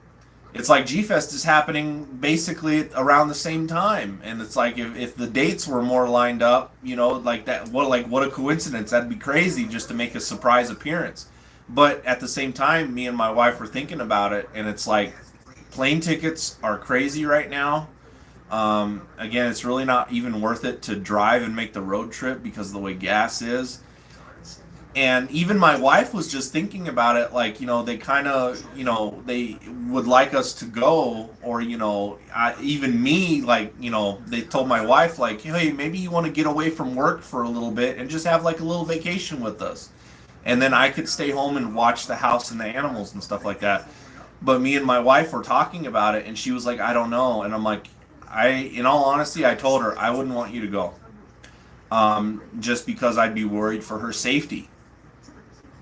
it's like G Fest is happening basically around the same time, and it's like if the dates were more lined up, you know, like that. What a coincidence! That'd be crazy just to make a surprise appearance." But at the same time, me and my wife were thinking about it, and it's like plane tickets are crazy right now. Again, it's really not even worth it to drive and make the road trip because of the way gas is. And even my wife was just thinking about it, like, you know, they kind of, you know, they would like us to go, or, you know, even me, like, you know, they told my wife, like, hey, maybe you want to get away from work for a little bit and just have like a little vacation with us. And then I could stay home and watch the house and the animals and stuff like that. But me and my wife were talking about it, and she was like, I don't know. And I'm like, in all honesty, I told her I wouldn't want you to go, just because I'd be worried for her safety.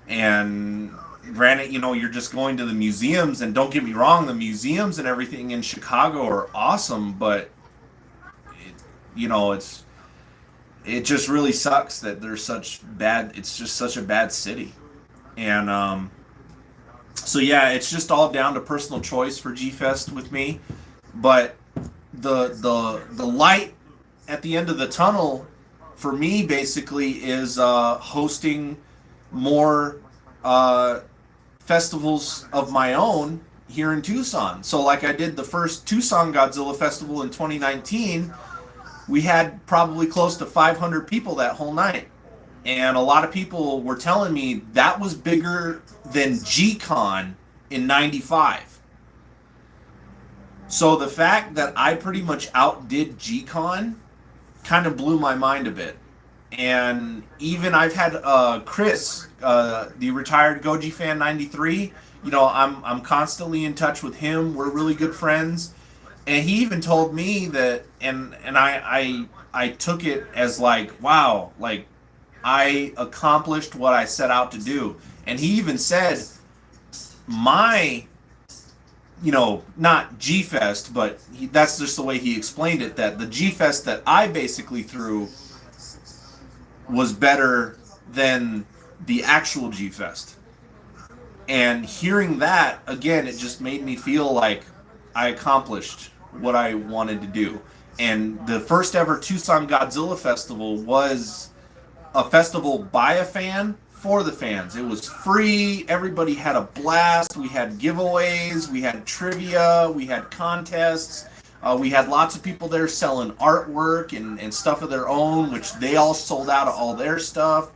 And granted, you know, you're just going to the museums, and don't get me wrong, the museums and everything in Chicago are awesome, but you know, it just really sucks that there's such bad. It's just such a bad city, and so yeah, it's just all down to personal choice for G Fest with me. But the light at the end of the tunnel for me basically is hosting more festivals of my own here in Tucson. So like I did the first Tucson Godzilla Festival in 2019, we had probably close to 500 people that whole night. And a lot of people were telling me that was bigger than G-Con in 95. So the fact that I pretty much outdid G-Con kind of blew my mind a bit. And even I've had Chris, the retired Goji Fan 93, you know, I'm constantly in touch with him. We're really good friends. And he even told me that, and I took it as like, wow, like I accomplished what I set out to do. And he even said, my, you know, not G Fest, but that's just the way he explained it, that the G Fest that I basically threw was better than the actual G Fest. And hearing that, again, it just made me feel like I accomplished what I wanted to do. And the first ever Tucson Godzilla Festival was a festival by a fan for the fans. It was free. Everybody had a blast. We had giveaways. We had trivia. We had contests. We had lots of people there selling artwork and stuff of their own, which they all sold out of all their stuff.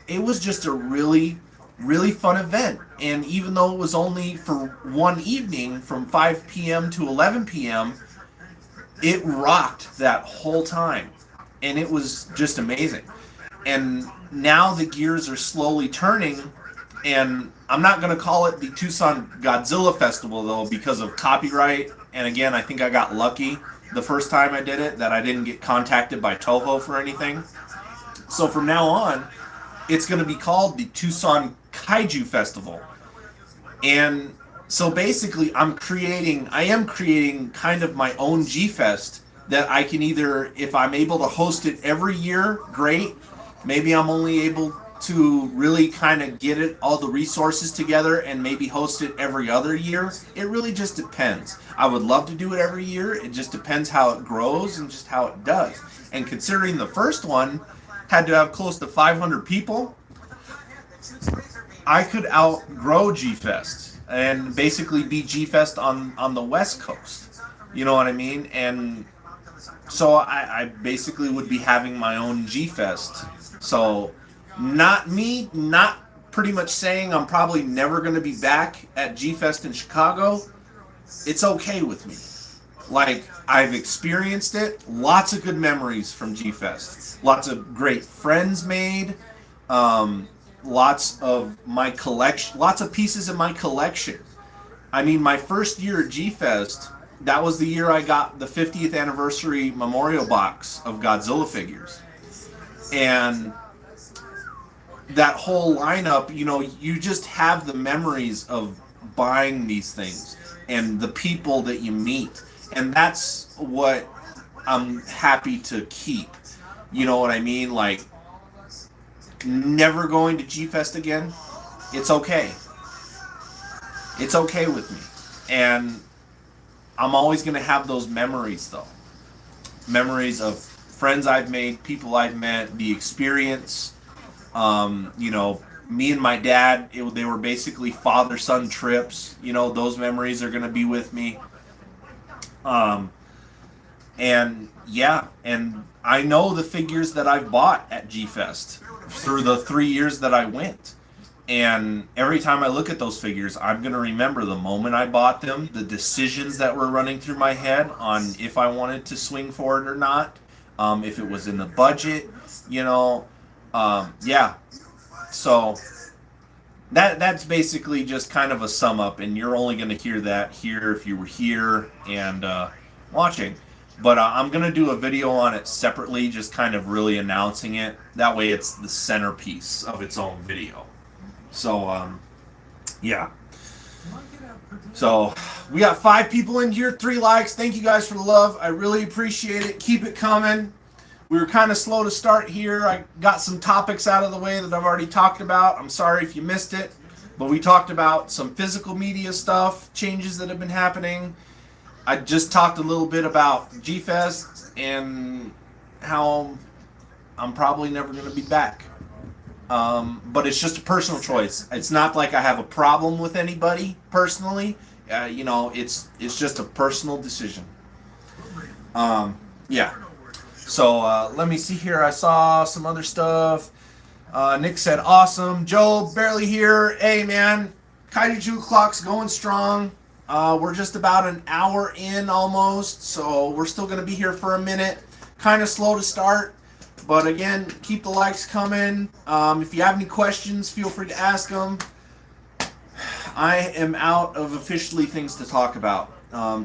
It was just a really, really fun event. And even though it was only for one evening from 5 p.m. to 11 p.m., it rocked that whole time. And it was just amazing. And now the gears are slowly turning, and I'm not going to call it the Tucson Godzilla Festival, though, because of copyright. And again, I think I got lucky the first time I did it, that I didn't get contacted by Toho for anything. So from now on, it's going to be called the Tucson Kaiju Festival. And so basically I am creating kind of my own G-Fest, that I can either, if I'm able to host it every year, great. Maybe I'm only able to really kind of get it all the resources together and maybe host it every other year. It really just depends. I would love to do it every year. It just depends how it grows and just how it does. And considering the first one had to have close to 500 people, I could outgrow G Fest and basically be G Fest on the West Coast. You know what I mean? And so I basically would be having my own G Fest. So not pretty much saying I'm probably never going to be back at G Fest in Chicago. It's okay with me. Like, I've experienced it. Lots of good memories from G Fest. Lots of great friends made. Lots of my collection. Lots of pieces in my collection. I mean, my first year at G Fest, that was the year I got the 50th anniversary memorial box of Godzilla figures. And that whole lineup, you know, you just have the memories of buying these things and the people that you meet. And that's what I'm happy to keep. You know what I mean? Like, never going to G-Fest again, it's okay. It's okay with me. And I'm always going to have those memories, though. Memories of friends I've made, people I've met, the experience. You know, me and my dad, they were basically father-son trips. You know, those memories are going to be with me. And yeah, and I know the figures that I've bought at G-Fest through the 3 years that I went. And every time I look at those figures, I'm going to remember the moment I bought them, the decisions that were running through my head on if I wanted to swing for it or not, if it was in the budget, you know. Yeah. So that's basically just kind of a sum up, and you're only going to hear that here if you were here and watching. But I'm going to do a video on it separately, just kind of really announcing it. That way it's the centerpiece of its own video. So, yeah. So, we got 5 people in here, 3 likes. Thank you guys for the love. I really appreciate it. Keep it coming. We were kind of slow to start here. I got some topics out of the way that I've already talked about. I'm sorry if you missed it. But we talked about some physical media stuff, changes that have been happening. I just talked a little bit about G-Fest and how I'm probably never going to be back. But it's just a personal choice. It's not like I have a problem with anybody personally. You know, it's just a personal decision. Yeah. So let me see here. I saw some other stuff. Nick said, awesome. Joe, barely here. Hey, man. Kaiju clock's going strong. We're just about an hour in almost, so we're still going to be here for a minute. Kind of slow to start, but again, keep the likes coming. If you have any questions, feel free to ask them. I am out of officially things to talk about.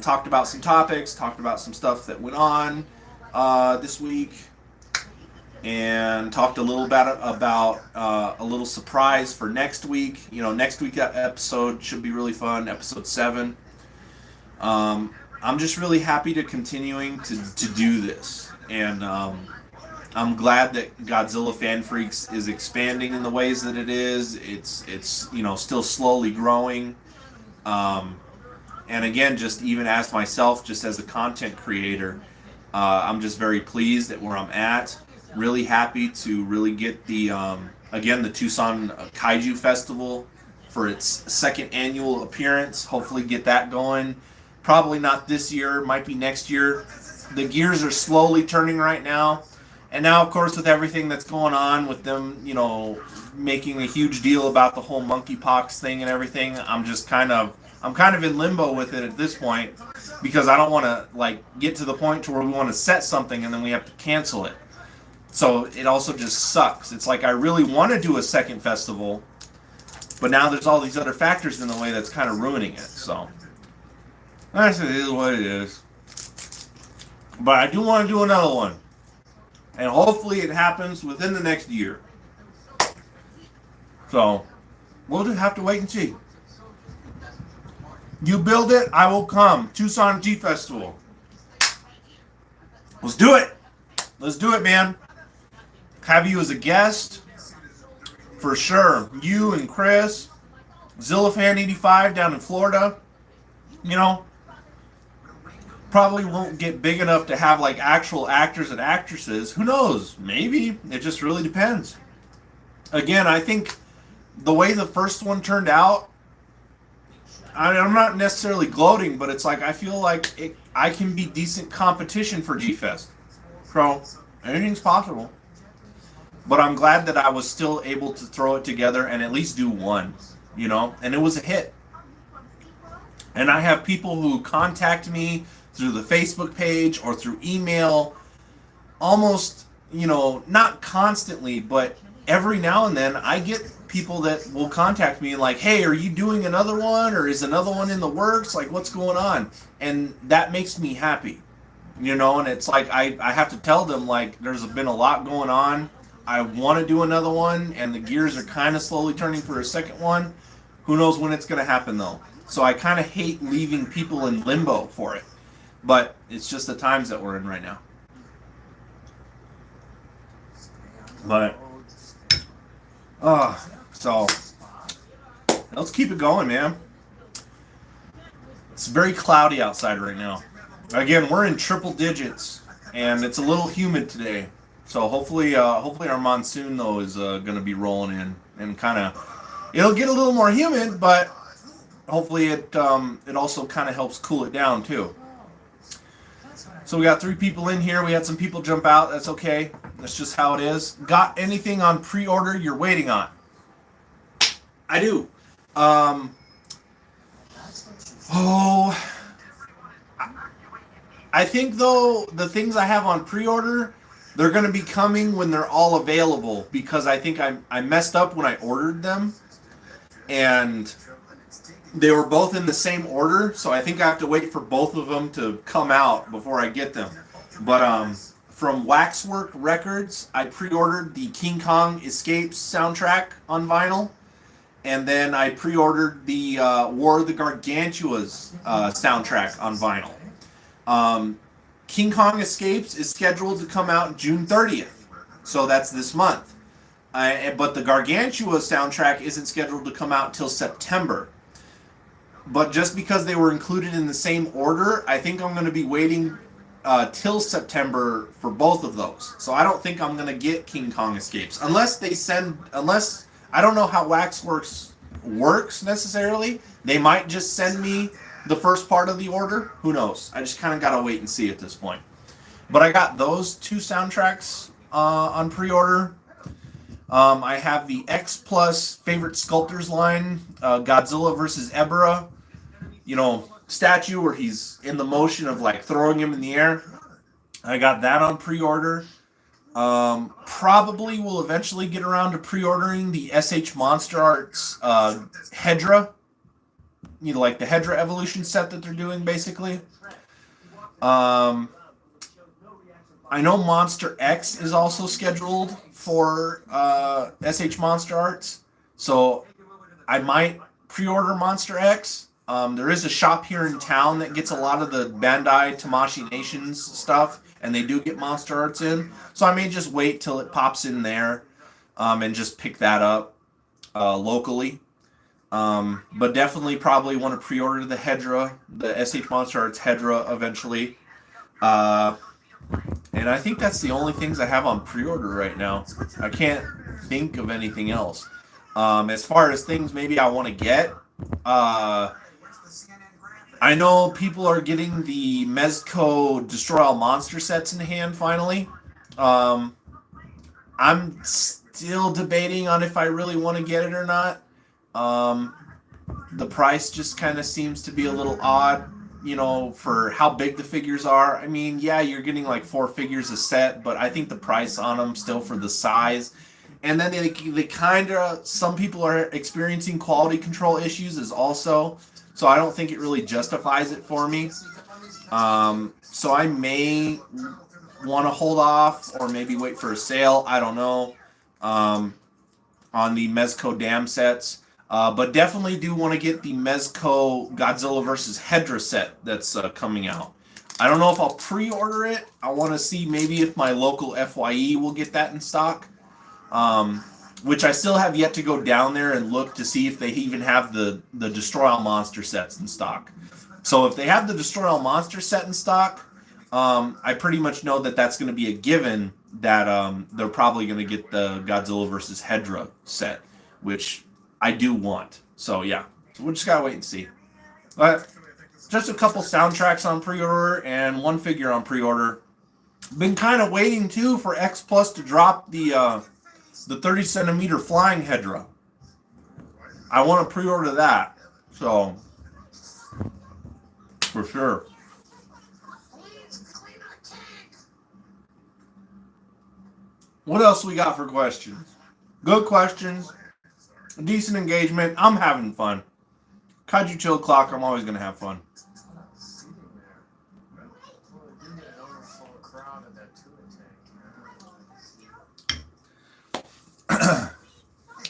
Talked about some topics, talked about some stuff that went on this week, and talked a little bit about a little surprise for next week. You know, next week's episode should be really fun, episode 7. I'm just really happy to continuing to do this, and I'm glad that Godzilla Fan Freaks is expanding in the ways that it is. It's you know, still slowly growing, and again, just even as myself, just as a content creator, I'm just very pleased at where I'm at. Really happy to really get the again, the Tucson Kaiju Festival for its 2nd annual appearance. Hopefully get that going. Probably not this year, might be next year. The gears are slowly turning right now. And now, of course, with everything that's going on with them, you know, making a huge deal about the whole monkeypox thing and everything, I'm kind of in limbo with it at this point, because I don't want to like get to the point to where we want to set something and then we have to cancel it. So it also just sucks. It's like I really want to do a second festival, but now there's all these other factors in the way that's kind of ruining it. So that's it is what it is. But I do want to do another one, and hopefully it happens within the next year. So we'll just have to wait and see. You build it, I will come. Tucson G Festival. Let's do it. Let's do it, man. Have you as a guest for sure. You and Chris, Zillafan85 down in Florida. You know, probably won't get big enough to have like actual actors and actresses. Who knows? Maybe. It just really depends. Again, I think the way the first one turned out, I'm not necessarily gloating, but it's like I feel like I can be decent competition for G-Fest. So, anything's possible. But I'm glad that I was still able to throw it together and at least do one, you know? And it was a hit. And I have people who contact me through the Facebook page or through email almost, you know, not constantly, but every now and then I get people that will contact me and like, hey, are you doing another one, or is another one in the works? Like, what's going on? And that makes me happy, you know. And it's like I have to tell them, like, there's been a lot going on. I want to do another one, and the gears are kind of slowly turning for a second one. Who knows when it's going to happen, though. So I kind of hate leaving people in limbo for it, but it's just the times that we're in right now. But so let's keep it going, man. It's very cloudy outside right now. Again, we're in triple digits, and it's a little humid today. So hopefully our monsoon though is going to be rolling in, and kind of it'll get a little more humid, but hopefully it also kind of helps cool it down too. So we got 3 people in here. We had some people jump out. That's okay. That's just how it is. Got anything on pre-order you're waiting on? I do. I think though the things I have on pre-order, they're going to be coming when they're all available, because I think I messed up when I ordered them, and they were both in the same order, so I think I have to wait for both of them to come out before I get them. But from Waxwork Records, I pre-ordered the King Kong Escapes soundtrack on vinyl, and then I pre-ordered the War of the Gargantuas soundtrack on vinyl. King Kong Escapes is scheduled to come out June 30th, so that's this month. But the Gargantua soundtrack isn't scheduled to come out till September. But just because they were included in the same order, I think I'm going to be waiting till September for both of those. So I don't think I'm going to get King Kong Escapes. Unless I don't know how Waxworks works necessarily. They might just send me the first part of the order. Who knows? I just kind of got to wait and see at this point. But I got those 2 soundtracks on pre-order. I have the X Plus Favorite Sculptors line, Godzilla vs. Ebra, you know, statue where he's in the motion of like throwing him in the air. I got that on pre-order. Probably will eventually get around to pre-ordering the SH Monster Arts Hedra, you know, like the Hedra Evolution set that they're doing basically. I know Monster X is also scheduled for SH Monster Arts, so I might pre-order Monster X. There is a shop here in town that gets a lot of the Bandai Tamashii Nations stuff, and they do get Monster Arts in, so I may just wait till it pops in there and just pick that up locally. But definitely probably want to pre-order the Hedra, the SH Monster Arts Hedra eventually. And I think that's the only things I have on pre-order right now. I can't think of anything else. As far as things maybe I want to get, I know people are getting the Mezco Destroy All Monster sets in hand finally. I'm still debating on if I really want to get it or not. The price just kind of seems to be a little odd, you know, for how big the figures are. I mean, yeah, you're getting like 4 figures a set, but I think the price on them still for the size. And then they kind of, some people are experiencing quality control issues as also. So I don't think it really justifies it for me. So I may want to hold off or maybe wait for a sale. I don't know. On the Mezco Dam sets. But definitely do want to get the Mezco Godzilla vs. Hedra set that's coming out. I don't know if I'll pre-order it. I want to see maybe if my local FYE will get that in stock. Which I still have yet to go down there and look to see if they even have the Destroy All Monster sets in stock. So if they have the Destroy All Monster set in stock, I pretty much know that that's going to be a given that they're probably going to get the Godzilla vs. Hedra set, which I do want. So yeah, so we just got to wait and see. But just a couple soundtracks on pre-order and one figure on pre-order. Been kind of waiting too for X Plus to drop the 30 centimeter flying Hedra. I want to pre-order that. So, for sure. What else we got for questions? Good questions. Decent engagement. I'm having fun. Kaiju Chill Clock, I'm always going to have fun.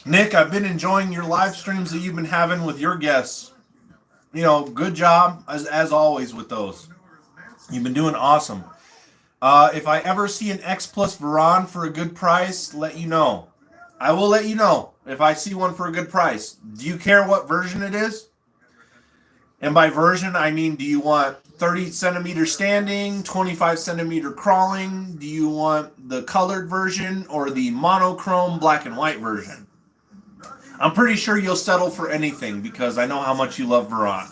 Nick, I've been enjoying your live streams that you've been having with your guests. You know, good job as always with those. You've been doing awesome. If I ever see an X Plus Varan for a good price, let you know. I will let you know if I see one for a good price. Do you care what version it is? And by version, I mean, do you want 30 centimeter standing, 25 centimeter crawling? Do you want the colored version or the monochrome black and white version? I'm pretty sure you'll settle for anything because I know how much you love Varan.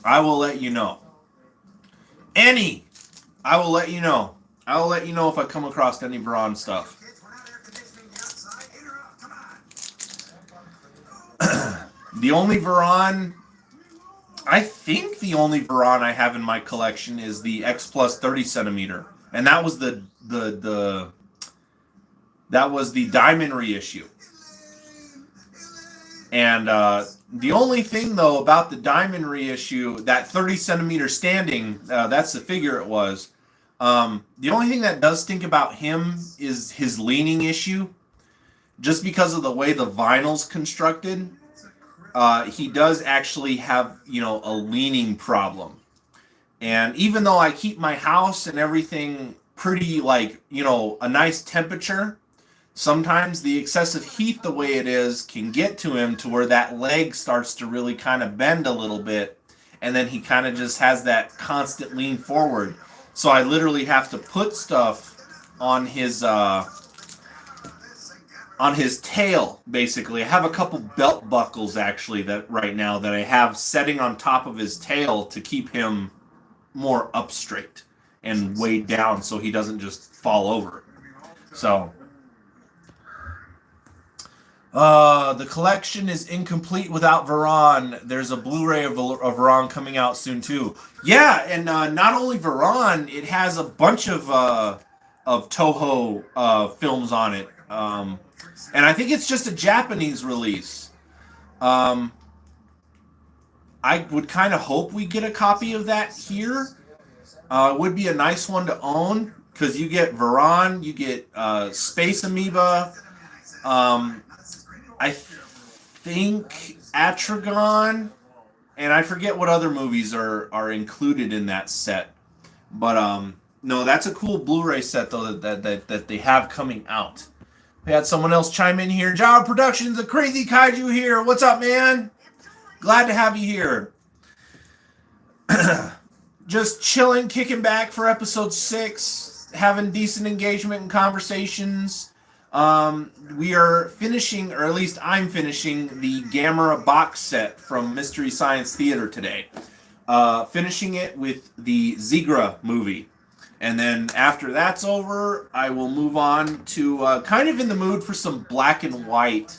I will let you know. Annie, I will let you know. I will let you know if I come across any Varan stuff. The only Varan, I think the only Varan I have in my collection is the X Plus 30 centimeter, and that was the Diamond reissue. And the only thing though about the Diamond reissue, that 30 centimeter standing, that's the figure it was. The only thing that does stink about him is his leaning issue, just because of the way the vinyl's constructed. He does actually have, you know, a leaning problem. And even though I keep my house and everything pretty, like, you know, a nice temperature, sometimes the excessive heat the way it is can get to him to where that leg starts to really kind of bend a little bit. And then he kind of just has that constant lean forward. So I literally have to put stuff on his tail, basically. I have a couple belt buckles, actually, that right now that I have setting on top of his tail to keep him more up straight and weighed down so he doesn't just fall over. So, the collection is incomplete without Varan. There's a Blu-ray of Varan coming out soon, too. Yeah, and not only Varan, it has a bunch of Toho films on it. And I think it's just a Japanese release. I would kind of hope we get a copy of that here. It would be a nice one to own because you get Varan, you get Space Amoeba, I think Atragon, and I forget what other movies are included in that set. But no, that's a cool Blu-ray set though that they have coming out. We had someone else chime in here. Jawa Productions, a crazy kaiju here. What's up, man? Glad to have you here. Just chilling, kicking back for episode 6, having decent engagement and conversations. We are finishing, or at least I'm finishing, the Gamera box set from Mystery Science Theater today. Finishing it with the Zigra movie. And then after that's over, I will move on to kind of in the mood for some black and white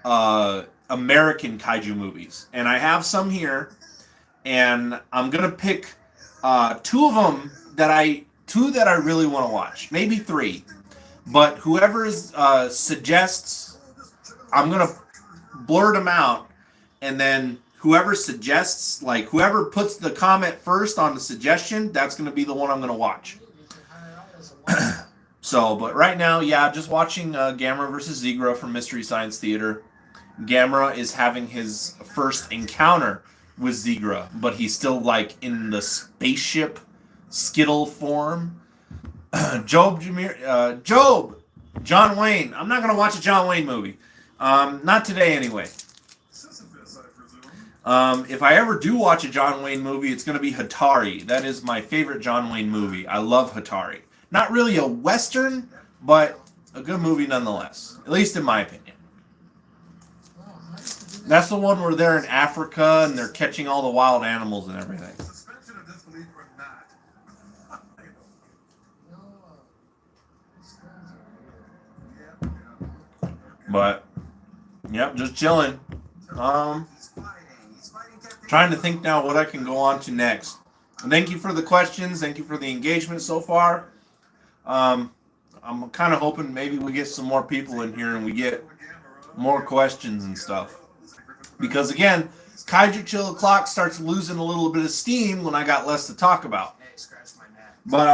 American kaiju movies. And I have some here, and I'm going to pick two of them that I really want to watch. Maybe 3. But whoever suggests, I'm going to blurt them out, and then whoever suggests, like whoever puts the comment first on the suggestion, that's going to be the one I'm going to watch. So, but right now, yeah, just watching Gamera vs. Zigra from Mystery Science Theater. Gamera is having his first encounter with Zegra, but he's still like in the spaceship Skittle form. Job, John Wayne. I'm not gonna watch a John Wayne movie. Not today anyway. If I ever do watch a John Wayne movie, it's gonna be Hatari. That is my favorite John Wayne movie. I love Hatari. Not really a Western, but a good movie nonetheless. At least in my opinion. That's the one where they're in Africa and they're catching all the wild animals and everything. But, yep, just chilling. Trying to think now what I can go on to next. Thank you for the questions. Thank you for the engagement so far. I'm kind of hoping maybe we get some more people in here and we get more questions and stuff. Because again, Kaiju Chill O'Clock starts losing a little bit of steam when I got less to talk about. But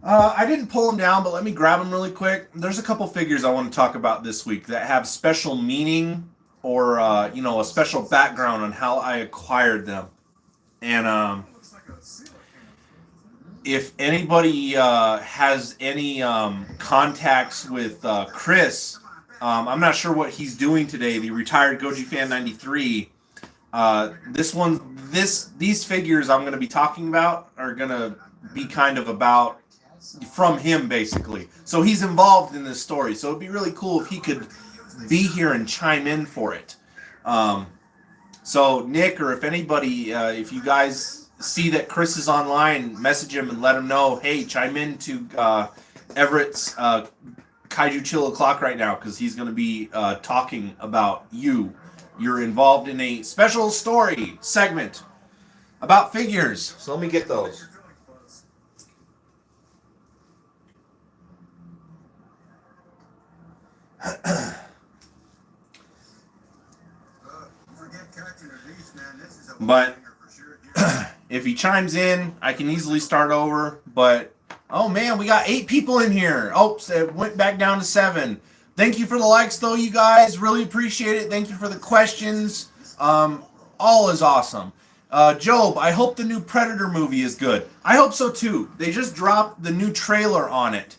I didn't pull them down, but let me grab them really quick. There's a couple figures I want to talk about this week that have special meaning or a special background on how I acquired them. And if anybody has any contacts with Chris, I'm not sure what he's doing today. The retired Goji Fan 93. These figures I'm going to be talking about are going to be kind of about from him basically. So he's involved in this story. So it'd be really cool if he could be here and chime in for it. So Nick, or if anybody, if you guys see that Chris is online, message him and let him know, hey, chime in to Everett's Kaiju Chill O'Clock right now, because he's going to be talking about you. You're involved in a special story segment about figures. So let me get those. But if he chimes in, I can easily start over. But oh man, we got 8 people in here. Oh, it went back down to 7. Thank you for the likes, though, you guys. Really appreciate it. Thank you for the questions. All is awesome. Job, I hope the new Predator movie is good. I hope so too. They just dropped the new trailer on it,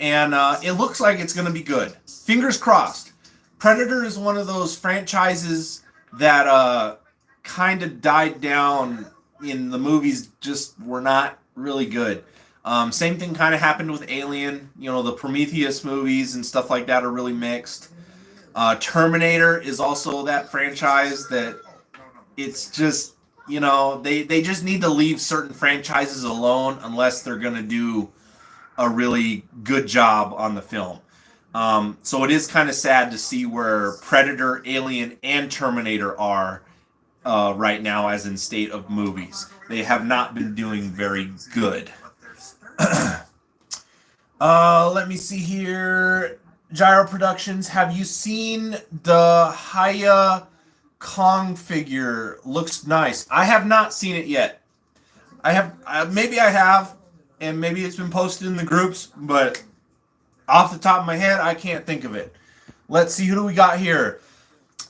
and it looks like it's going to be good. Fingers crossed. Predator is one of those franchises that kind of died down in the movies, just were not really good. Same thing kind of happened with Alien. The Prometheus movies and stuff like that are really mixed. Terminator is also that franchise that it's just, they just need to leave certain franchises alone unless they're going to do a really good job on the film. So it is kind of sad to see where Predator, Alien, and Terminator are right now as in state of movies. They have not been doing very good. Let me see here. Gyro Productions, have you seen the Haya Kong figure? Looks nice. I have not seen it yet. Maybe I have, and maybe it's been posted in the groups, but off the top of my head, I can't think of it. Let's see, who do we got here?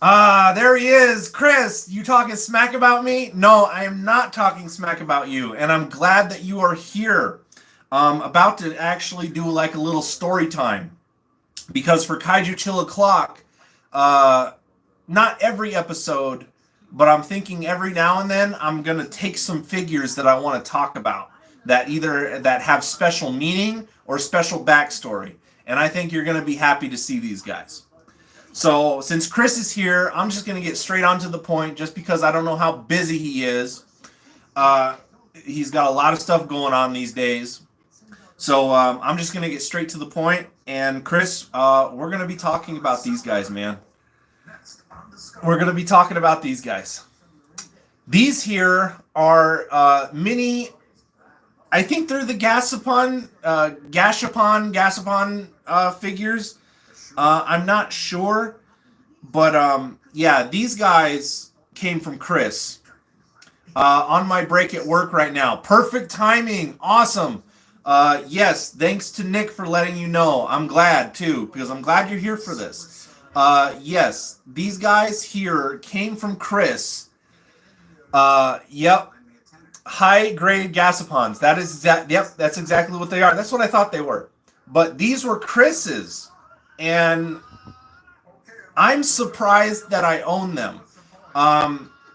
There he is. Chris, you talking smack about me? No, I am not talking smack about you, and I'm glad that you are here. About to actually do like a little story time, because for Kaiju Chill O'Clock, not every episode, but I'm thinking every now and then I'm gonna take some figures that I want to talk about that have special meaning or special backstory, and I think you're gonna be happy to see these guys. So since Chris is here, I'm just gonna get straight on to the point, just because I don't know how busy he is. He's got a lot of stuff going on these days. So I'm just going to get straight to the point. And Chris, we're going to be talking about these guys, man. We're going to be talking about these guys. These here are mini, I think they're the Gashapon figures. I'm not sure. But yeah, these guys came from Chris. On my break at work right now. Perfect timing. Awesome. Yes, thanks to Nick for letting you know. I'm glad, too, because I'm glad you're here for this. Yes, these guys here came from Chris. Yep. High grade gasopons. That is yep, that's exactly what they are. That's what I thought they were. But these were Chris's, and I'm surprised that I own them.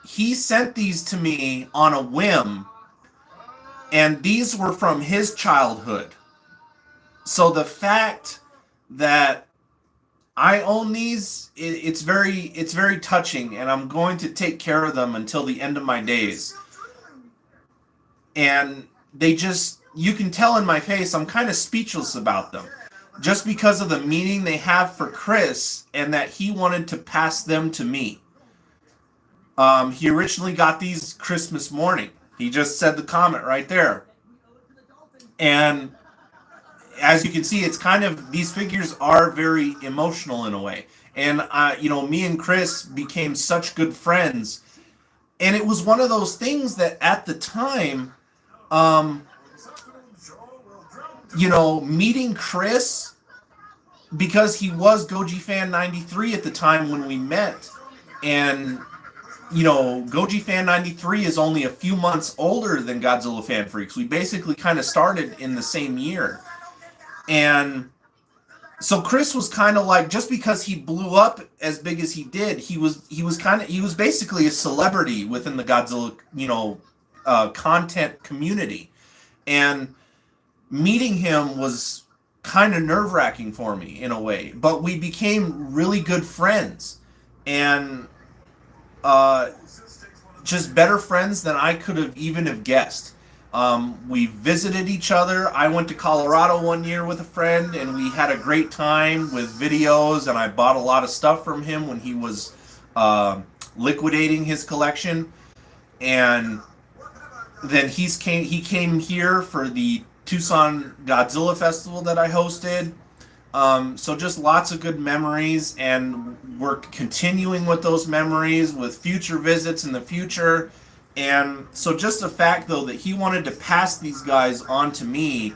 He sent these to me on a whim, and these were from his childhood. So the fact that I own these, it's very touching, and I'm going to take care of them until the end of my days. And they just, you can tell in my face, I'm kind of speechless about them, just because of the meaning they have for Chris, and that he wanted to pass them to me. He originally got these Christmas morning. He just said the comment right there, and as you can see, it's kind of, these figures are very emotional in a way. And me and Chris became such good friends, and it was one of those things that at the time, meeting Chris, because he was Goji Fan 93 at the time when we met, and Goji Fan 93 is only a few months older than Godzilla Fan Freaks. We basically kind of started in the same year. And so Chris was kind of like, just because he blew up as big as he did, he was basically a celebrity within the Godzilla, content community. And meeting him was kind of nerve-wracking for me in a way, but we became really good friends, and just better friends than I could have even have guessed. We visited each other. I went to Colorado one year with a friend, and we had a great time with videos, and I bought a lot of stuff from him when he was liquidating his collection. And then he came here for the Tucson Godzilla Festival that I hosted. So just lots of good memories, and we're continuing with those memories with future visits in the future. And so just the fact, though, that he wanted to pass these guys on to me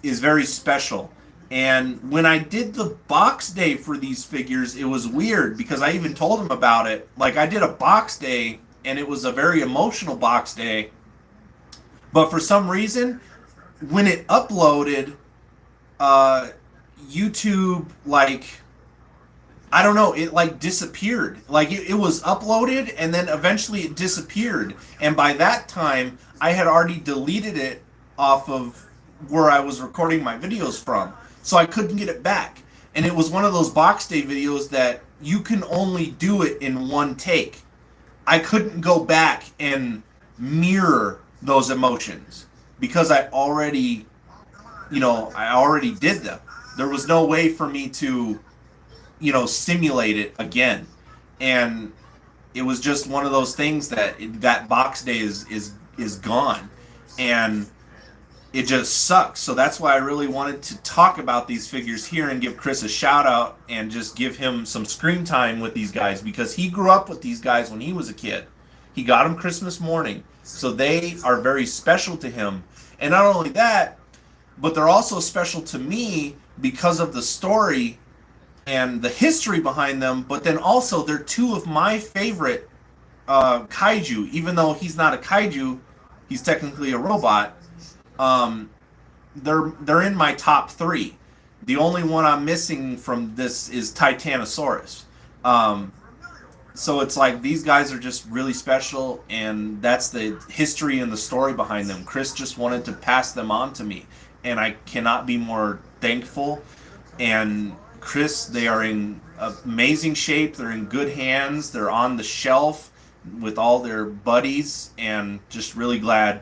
is very special. And when I did the box day for these figures, it was weird, because I even told him about it. Like, I did a box day, and it was a very emotional box day. But for some reason, when it uploaded, YouTube, I don't know, it disappeared. It was uploaded, and then eventually it disappeared. And by that time, I had already deleted it off of where I was recording my videos from. So I couldn't get it back. And it was one of those box day videos that you can only do it in one take. I couldn't go back and mirror those emotions, because I already did them. There was no way for me to simulate it again. And it was just one of those things that box day is gone, and it just sucks. So that's why I really wanted to talk about these figures here and give Chris a shout out, and just give him some screen time with these guys, because he grew up with these guys when he was a kid. He got them Christmas morning, so they are very special to him. And not only that, but they're also special to me because of the story and the history behind them. But then also, they're two of my favorite kaiju. Even though he's not a kaiju, he's technically a robot. They're in my top 3. The only one I'm missing from this is Titanosaurus. So it's like, these guys are just really special, and that's the history and the story behind them. Chris just wanted to pass them on to me, and I cannot be more thankful. And Chris, they are in amazing shape. They're in good hands. They're on the shelf with all their buddies, and just really glad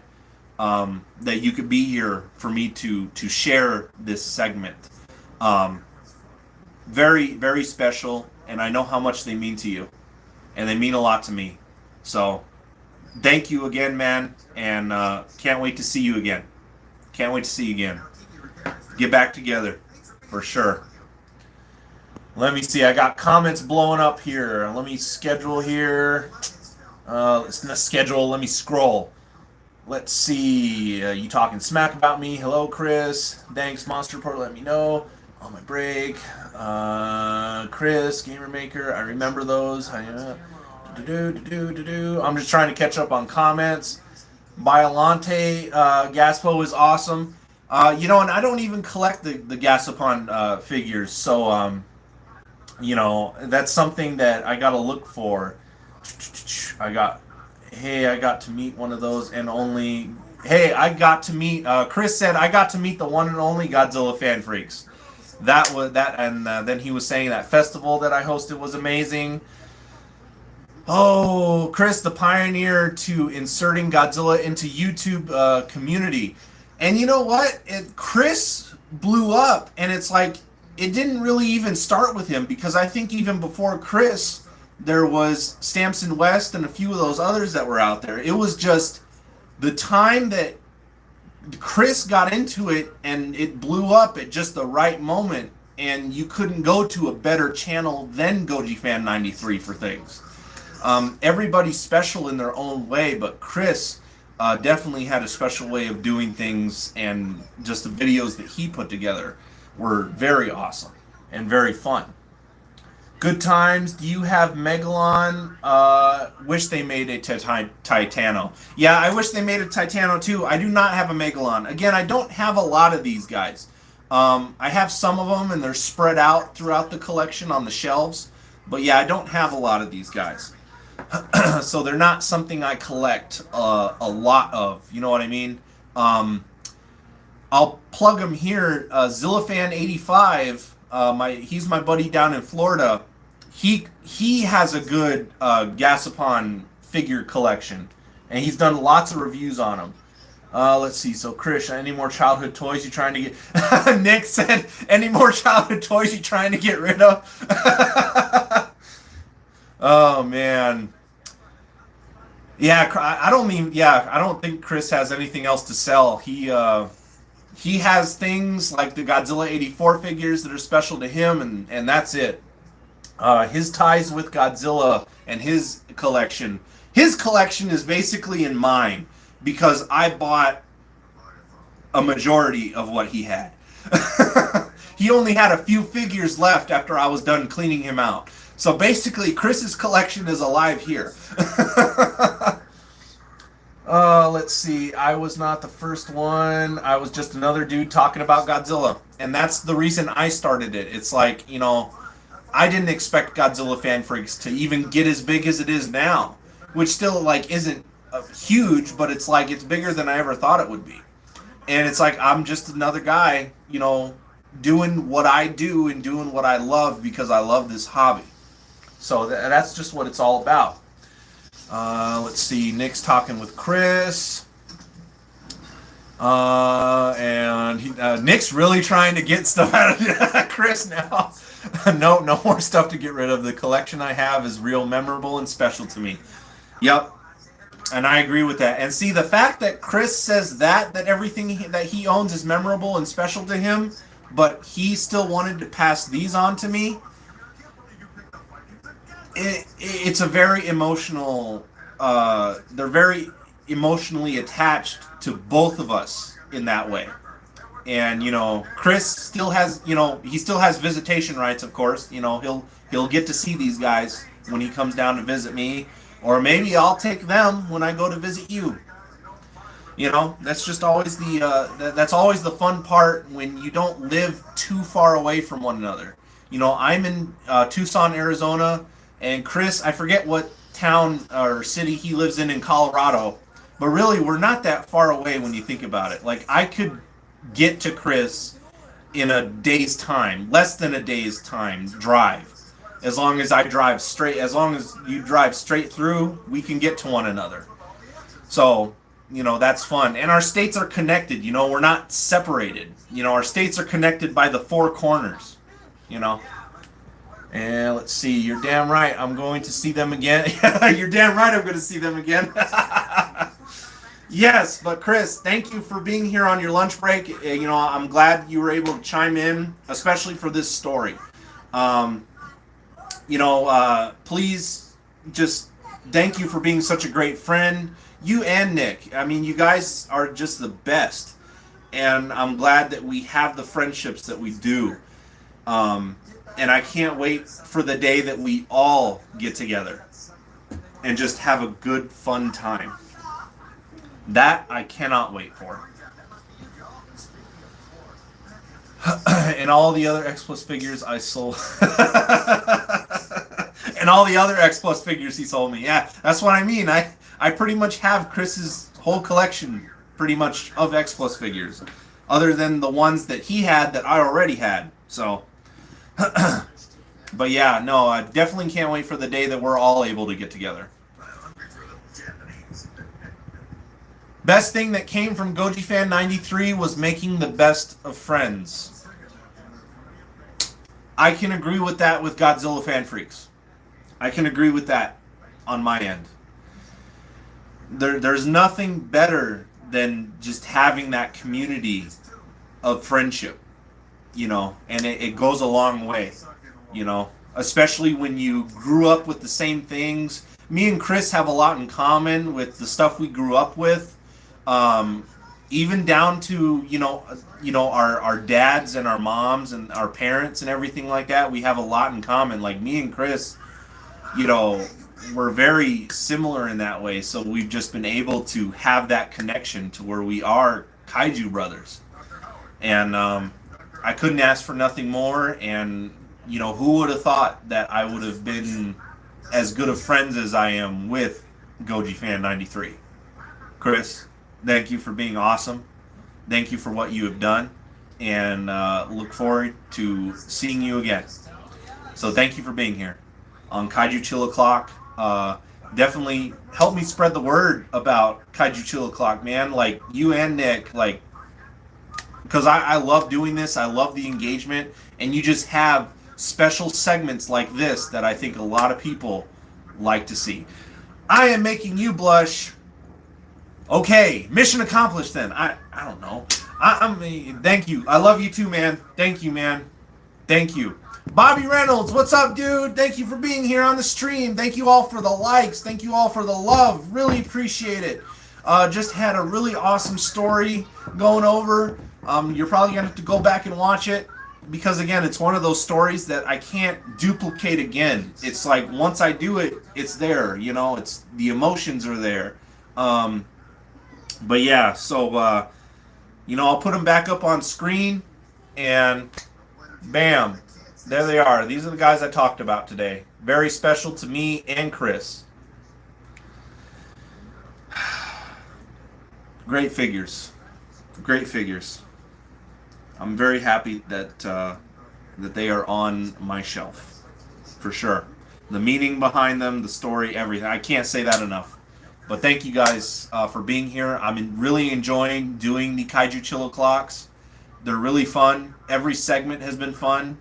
that you could be here for me to share this segment. Very, very special, and I know how much they mean to you, and they mean a lot to me. So thank you again, man, and can't wait to see you again. Can't wait to see you again. Get back together, for sure. Let me see. I got comments blowing up here. Let me schedule here. Let's not schedule. Let me scroll. Let's see. You talking smack about me? Hello, Chris. Thanks, Monster Report. Let me know on my break. Chris, Gamer Maker. I remember those. I'm just trying to catch up on comments. Biolante Gaspo is awesome. And I don't even collect the Gasopon figures, so that's something that I gotta look for. I got to meet one of those, and only I got to meet. Chris said I got to meet the one and only Godzilla fan freaks. That was that, and then he was saying that festival that I hosted was amazing. Oh, Chris, the pioneer to inserting Godzilla into YouTube community. And you know what? Chris blew up, and it's like it didn't really even start with him, because I think even before Chris, there was Stamson West and a few of those others that were out there. It was just the time that Chris got into it, and it blew up at just the right moment, and you couldn't go to a better channel than Goji Fan 93 for things. Everybody's special in their own way, but Chris definitely had a special way of doing things, and just the videos that he put together were very awesome and very fun. Good times. Do you have Megalon? Wish they made a Titano. Yeah, I wish they made a Titano too. I do not have a Megalon. Again, I don't have a lot of these guys. I have some of them, and they're spread out throughout the collection on the shelves. But yeah, I don't have a lot of these guys. So they're not something I collect a lot of. You know what I mean? I'll plug him here. Zillafan85. He's my buddy down in Florida. He has a good Gasopon figure collection, and he's done lots of reviews on them. Let's see. So, Krish, any more childhood toys you trying to get? Nick said, any more childhood toys you trying to get rid of? Oh man. Yeah, I don't think Chris has anything else to sell. He has things like the Godzilla 84 figures that are special to him, and that's it. His ties with Godzilla and his collection is basically in mine, because I bought a majority of what he had. He only had a few figures left after I was done cleaning him out. So basically, Chris's collection is alive here. Let's see. I was not the first one. I was just another dude talking about Godzilla. And that's the reason I started it. It's like, I didn't expect Godzilla Fan Freaks to even get as big as it is now. Which still, isn't huge, but it's like, it's bigger than I ever thought it would be. And it's like, I'm just another guy, doing what I do and doing what I love because I love this hobby. So that's just what it's all about. Let's see. Nick's talking with Chris. And Nick's really trying to get stuff out of Chris now. No more stuff to get rid of. The collection I have is real memorable and special to me. Yep. And I agree with that. And see, the fact that Chris says that everything that he owns is memorable and special to him, but he still wanted to pass these on to me, it's a very emotional, they're very emotionally attached to both of us in that way. And, Chris still has, he still has visitation rights, of course. He'll get to see these guys when he comes down to visit me, or maybe I'll take them when I go to visit you. That's just always that's always the fun part when you don't live too far away from one another. I'm in Tucson, Arizona, and Chris, I forget what town or city he lives in Colorado, but really we're not that far away when you think about it. Like, I could get to Chris in a day's time, less than a day's time drive. As long as I drive straight, as long as you drive straight through, we can get to one another. So, that's fun. And our states are connected, we're not separated. Our states are connected by the four corners, And let's see, you're damn right, I'm going to see them again. You're damn right, I'm going to see them again. Yes, but Chris, thank you for being here on your lunch break. I'm glad you were able to chime in, especially for this story. Please just thank you for being such a great friend. You and Nick. I mean, you guys are just the best. And I'm glad that we have the friendships that we do. And I can't wait for the day that we all get together. and just have a good, fun time. That I cannot wait for. And all the other X Plus figures I sold. And all the other X Plus figures he sold me. Yeah, that's what I mean. I pretty much have Chris's whole collection, pretty much, of X Plus figures. Other than the ones that he had that I already had. So, but yeah, no, I definitely can't wait for the day that we're all able to get together. Best thing that came from Goji Fan 93 was making the best of friends. I can agree with that with Godzilla Fan Freaks. I can agree with that on my end. There's nothing better than just having that community of friendship, you know, and it goes a long way, you know, especially when you grew up with the same things. Me and Chris have a lot in common with the stuff we grew up with. Even down to, you know, our dads and our moms and our parents and everything like that. We have a lot in common. Like me and Chris, you know, we're very similar in that way. So we've just been able to have that connection to where we are Kaiju brothers. And I couldn't ask for nothing more. And, you know, who would have thought that I would have been as good of friends as I am with Goji Fan 93? Chris, thank you for being awesome. Thank you for what you have done. And look forward to seeing you again. So thank you for being here on Kaiju Chill O'Clock. Definitely help me spread the word about Kaiju Chill O'Clock, man. Like, you and Nick, like, because I love doing this. I love the engagement. And you just have special segments like this that I think a lot of people like to see. I am making you blush. Okay, mission accomplished then. I don't know. I mean, thank you. I love you too, man. Thank you, man. Thank you. Bobby Reynolds, what's up, dude? Thank you for being here on the stream. Thank you all for the likes. Thank you all for the love. Really appreciate it. Just had a really awesome story going over. You're probably going to have to go back and watch it because, again, it's one of those stories that I can't duplicate again. It's like once I do it, it's there. You know, it's the emotions are there. But yeah, so, you know, I'll put them back up on screen and bam. There they are. These are the guys I talked about today. Very special to me and Chris. Great figures. Great figures. I'm very happy that that they are on my shelf. For sure. The meaning behind them, the story, everything. I can't say that enough. But thank you guys for being here. I'm really enjoying doing the Kaiju Chill O'Clocks. They're really fun. Every segment has been fun.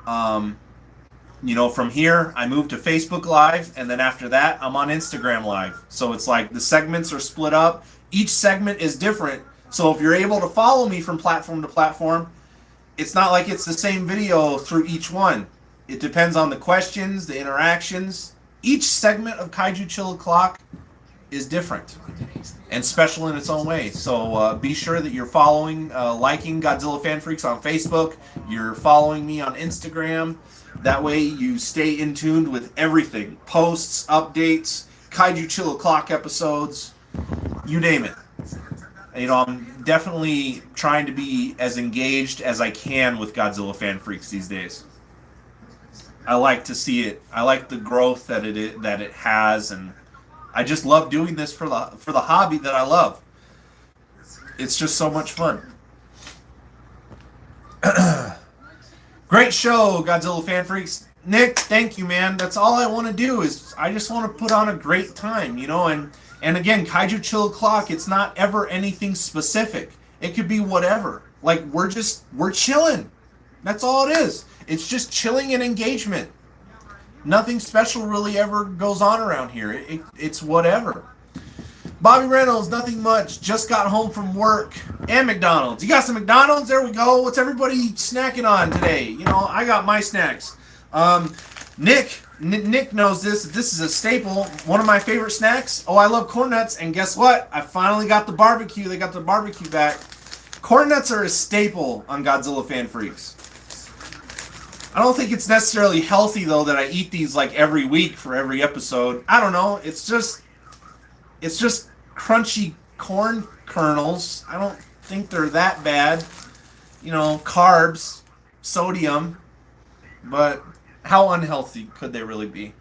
You know, from here, I moved to Facebook Live, and then after that, I'm on Instagram Live. So it's like the segments are split up. Each segment is different. So if you're able to follow me from platform to platform, it's not like it's the same video through each one. It depends on the questions, the interactions. Each segment of Kaiju Chill O'Clock is different and special in its own way. So be sure that you're following, liking Godzilla Fan Freaks on Facebook. You're following me on Instagram. That way you stay in tune with everything. Posts, updates, Kaiju Chill O'Clock episodes, you name it. You know, I'm definitely trying to be as engaged as I can with Godzilla Fan Freaks these days. I like to see it. I like the growth that it has, and I just love doing this for the hobby that I love. It's just so much fun. Great show, Godzilla Fan Freaks. Nick, thank you, man. That's all I want to do is I just want to put on a great time, you know. And again, Kaiju Chill O'Clock, it's not ever anything specific. It could be whatever. Like we're chilling. That's all it is. It's just chilling and engagement. Nothing special really ever goes on around here. It's whatever. Bobby Reynolds, nothing much. Just got home from work and McDonald's. You got some McDonald's? There we go. What's everybody snacking on today? You know, I got my snacks. Nick knows this. This is a staple. One of my favorite snacks. Oh, I love corn nuts. And guess what? I finally got the barbecue. They got the barbecue back. Corn nuts are a staple on Godzilla Fan Freaks. I don't think it's necessarily healthy though that I eat these like every week for every episode. I don't know. It's just crunchy corn kernels. I don't think they're that bad. Carbs, sodium, but how unhealthy could they really be?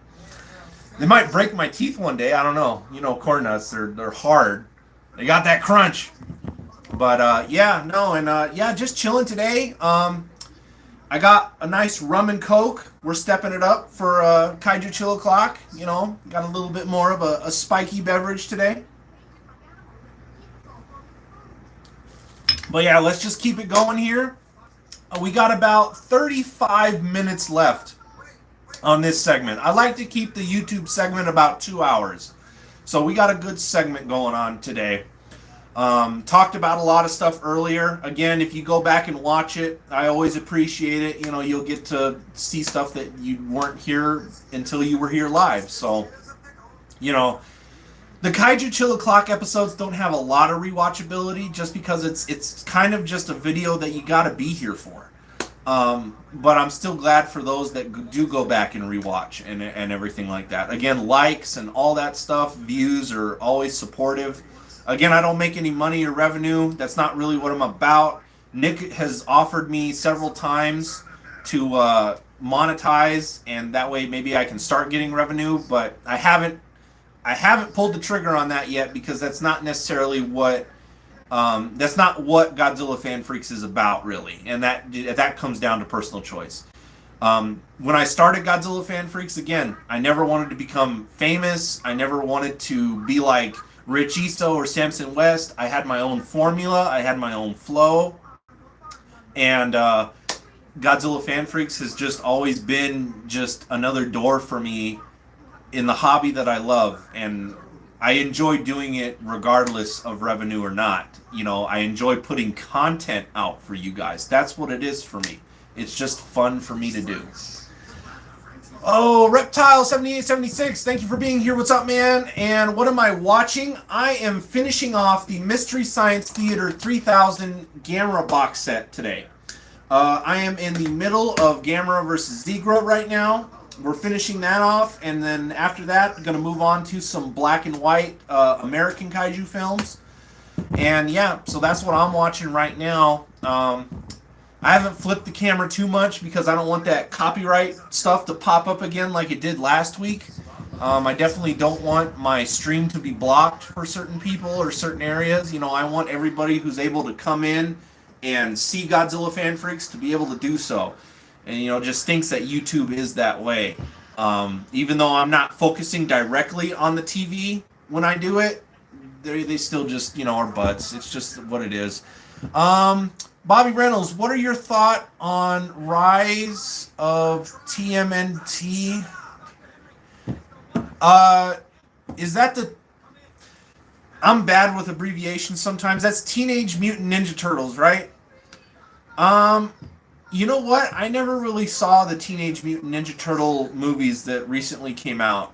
They might break my teeth one day. I don't know. Corn nuts, they're hard. They got that crunch. But yeah, no, and yeah, just chilling today. I got a nice rum and coke. We're stepping it up for Kaiju Chill O'Clock. Got a little bit more of a spiky beverage today. But yeah, let's just keep it going here. We got about 35 minutes left on this segment. I like to keep the YouTube segment about 2 hours. So we got a good segment going on today. Talked about a lot of stuff earlier. Again, if you go back and watch it, I always appreciate it. You'll get to see stuff that you weren't here until you were here live. So, the Kaiju Chill O'Clock episodes don't have a lot of rewatchability just because it's kind of just a video that you got to be here for. But I'm still glad for those that do go back and rewatch and everything like that. Again, likes and all that stuff, views are always supportive. Again, I don't make any money or revenue. That's not really what I'm about. Nick has offered me several times to monetize, and that way maybe I can start getting revenue, but I haven't pulled the trigger on that yet because that's not necessarily what Godzilla Fan Freaks is about, really, and that comes down to personal choice. When I started Godzilla Fan Freaks, again, I never wanted to become famous. I never wanted to be like Rich Isto or Samson West. I had my own formula. I had my own flow, and Godzilla Fan Freaks has just always been just another door for me in the hobby that I love, and I enjoy doing it regardless of revenue or not. I enjoy putting content out for you guys. That's what it is for me. It's just fun for me to do. Oh, Reptile7876, thank you for being here. What's up, man? And what am I watching? I am finishing off the Mystery Science Theater 3000 Gamera box set today. I am in the middle of Gamera vs. Zegro right now. We're finishing that off, and then after that, going to move on to some black and white American Kaiju films. And yeah, so that's what I'm watching right now. I haven't flipped the camera too much because I don't want that copyright stuff to pop up again like it did last week. I definitely don't want my stream to be blocked for certain people or certain areas. I want everybody who's able to come in and see Godzilla Fan Freaks to be able to do so. And, just thinks that YouTube is that way. Even though I'm not focusing directly on the TV when I do it, they still just, are butts. It's just what it is. Bobby Reynolds, what are your thoughts on Rise of TMNT? Is that the... I'm bad with abbreviations sometimes. That's Teenage Mutant Ninja Turtles, right? You know what? I never really saw the Teenage Mutant Ninja Turtle movies that recently came out.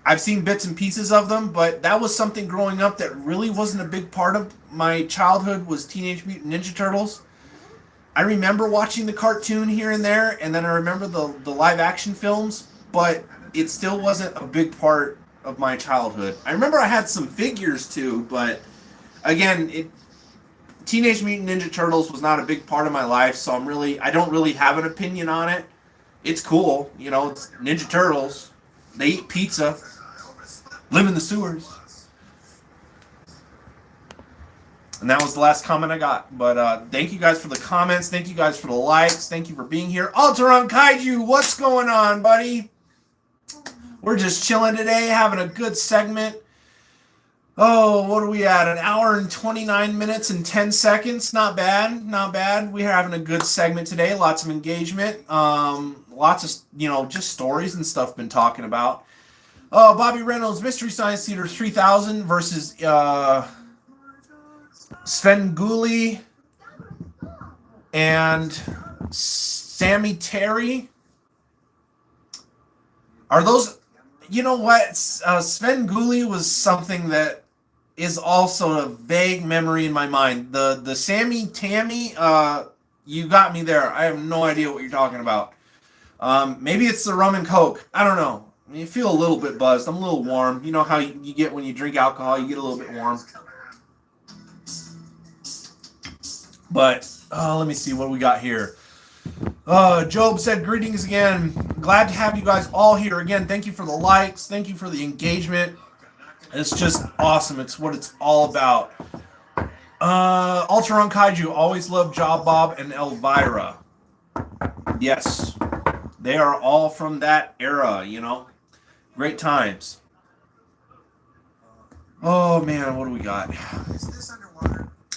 I've seen bits and pieces of them, but that was something growing up that really wasn't a big part of my childhood, was Teenage Mutant Ninja Turtles. I remember watching the cartoon here and there, and then I remember the live action films, but it still wasn't a big part of my childhood. I remember I had some figures too, but again, Teenage Mutant Ninja Turtles was not a big part of my life, so I don't really have an opinion on it. It's cool, it's Ninja Turtles. They eat pizza, live in the sewers. And that was the last comment I got. But thank you guys for the comments. Thank you guys for the likes. Thank you for being here. Alteron Kaiju, what's going on, buddy? We're just chilling today, having a good segment. Oh, what are we at? An hour and 29 minutes and 10 seconds. Not bad. Not bad. We're having a good segment today. Lots of engagement. Lots of, just stories and stuff been talking about. Oh, Bobby Reynolds, Mystery Science Theater 3000 versus Svengoolie and Sammy Terry. Are those... You know what? Svengoolie was something that is also a vague memory in my mind. The Sammy Tammy You got me there. I have no idea what you're talking about. Maybe it's the rum and coke. I don't know. You feel a little bit buzzed. I'm a little warm. You know how you get when you drink alcohol, you get a little bit warm. But let me see what we got here. Job said, greetings again. Glad to have you guys all here again. Thank you for the likes. Thank you for the engagement. It's just awesome. It's what it's all about. Ultra on Kaiju. Always love Job Bob and Elvira. Yes. They are all from that era, you know. Great times. Oh, man. What do we got?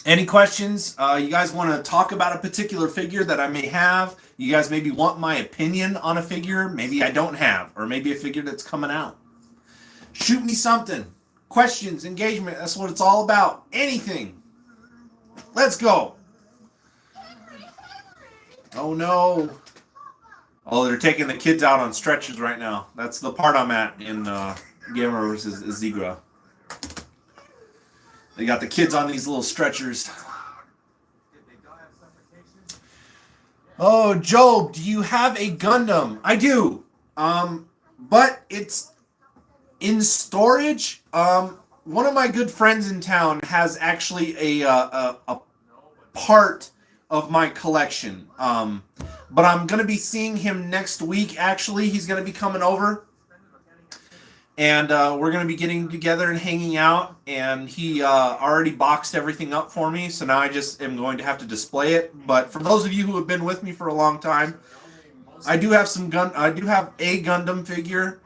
Any questions? You guys want to talk about a particular figure that I may have? You guys maybe want my opinion on a figure maybe I don't have, or maybe a figure that's coming out. Shoot me something. Questions, engagement, that's what it's all about. Anything. Let's go. Oh no. Oh, they're taking the kids out on stretchers right now. That's the part I'm at in Gamer vs. Zigra. They got the kids on these little stretchers. Oh, Job, do you have a Gundam? I do. But it's in storage. One of my good friends in town has actually a part of my collection. But I'm going to be seeing him next week, actually. He's going to be coming over. And we're going to be getting together and hanging out. And he already boxed everything up for me. So now I just am going to have to display it. But for those of you who have been with me for a long time, I do have I do have a Gundam figure.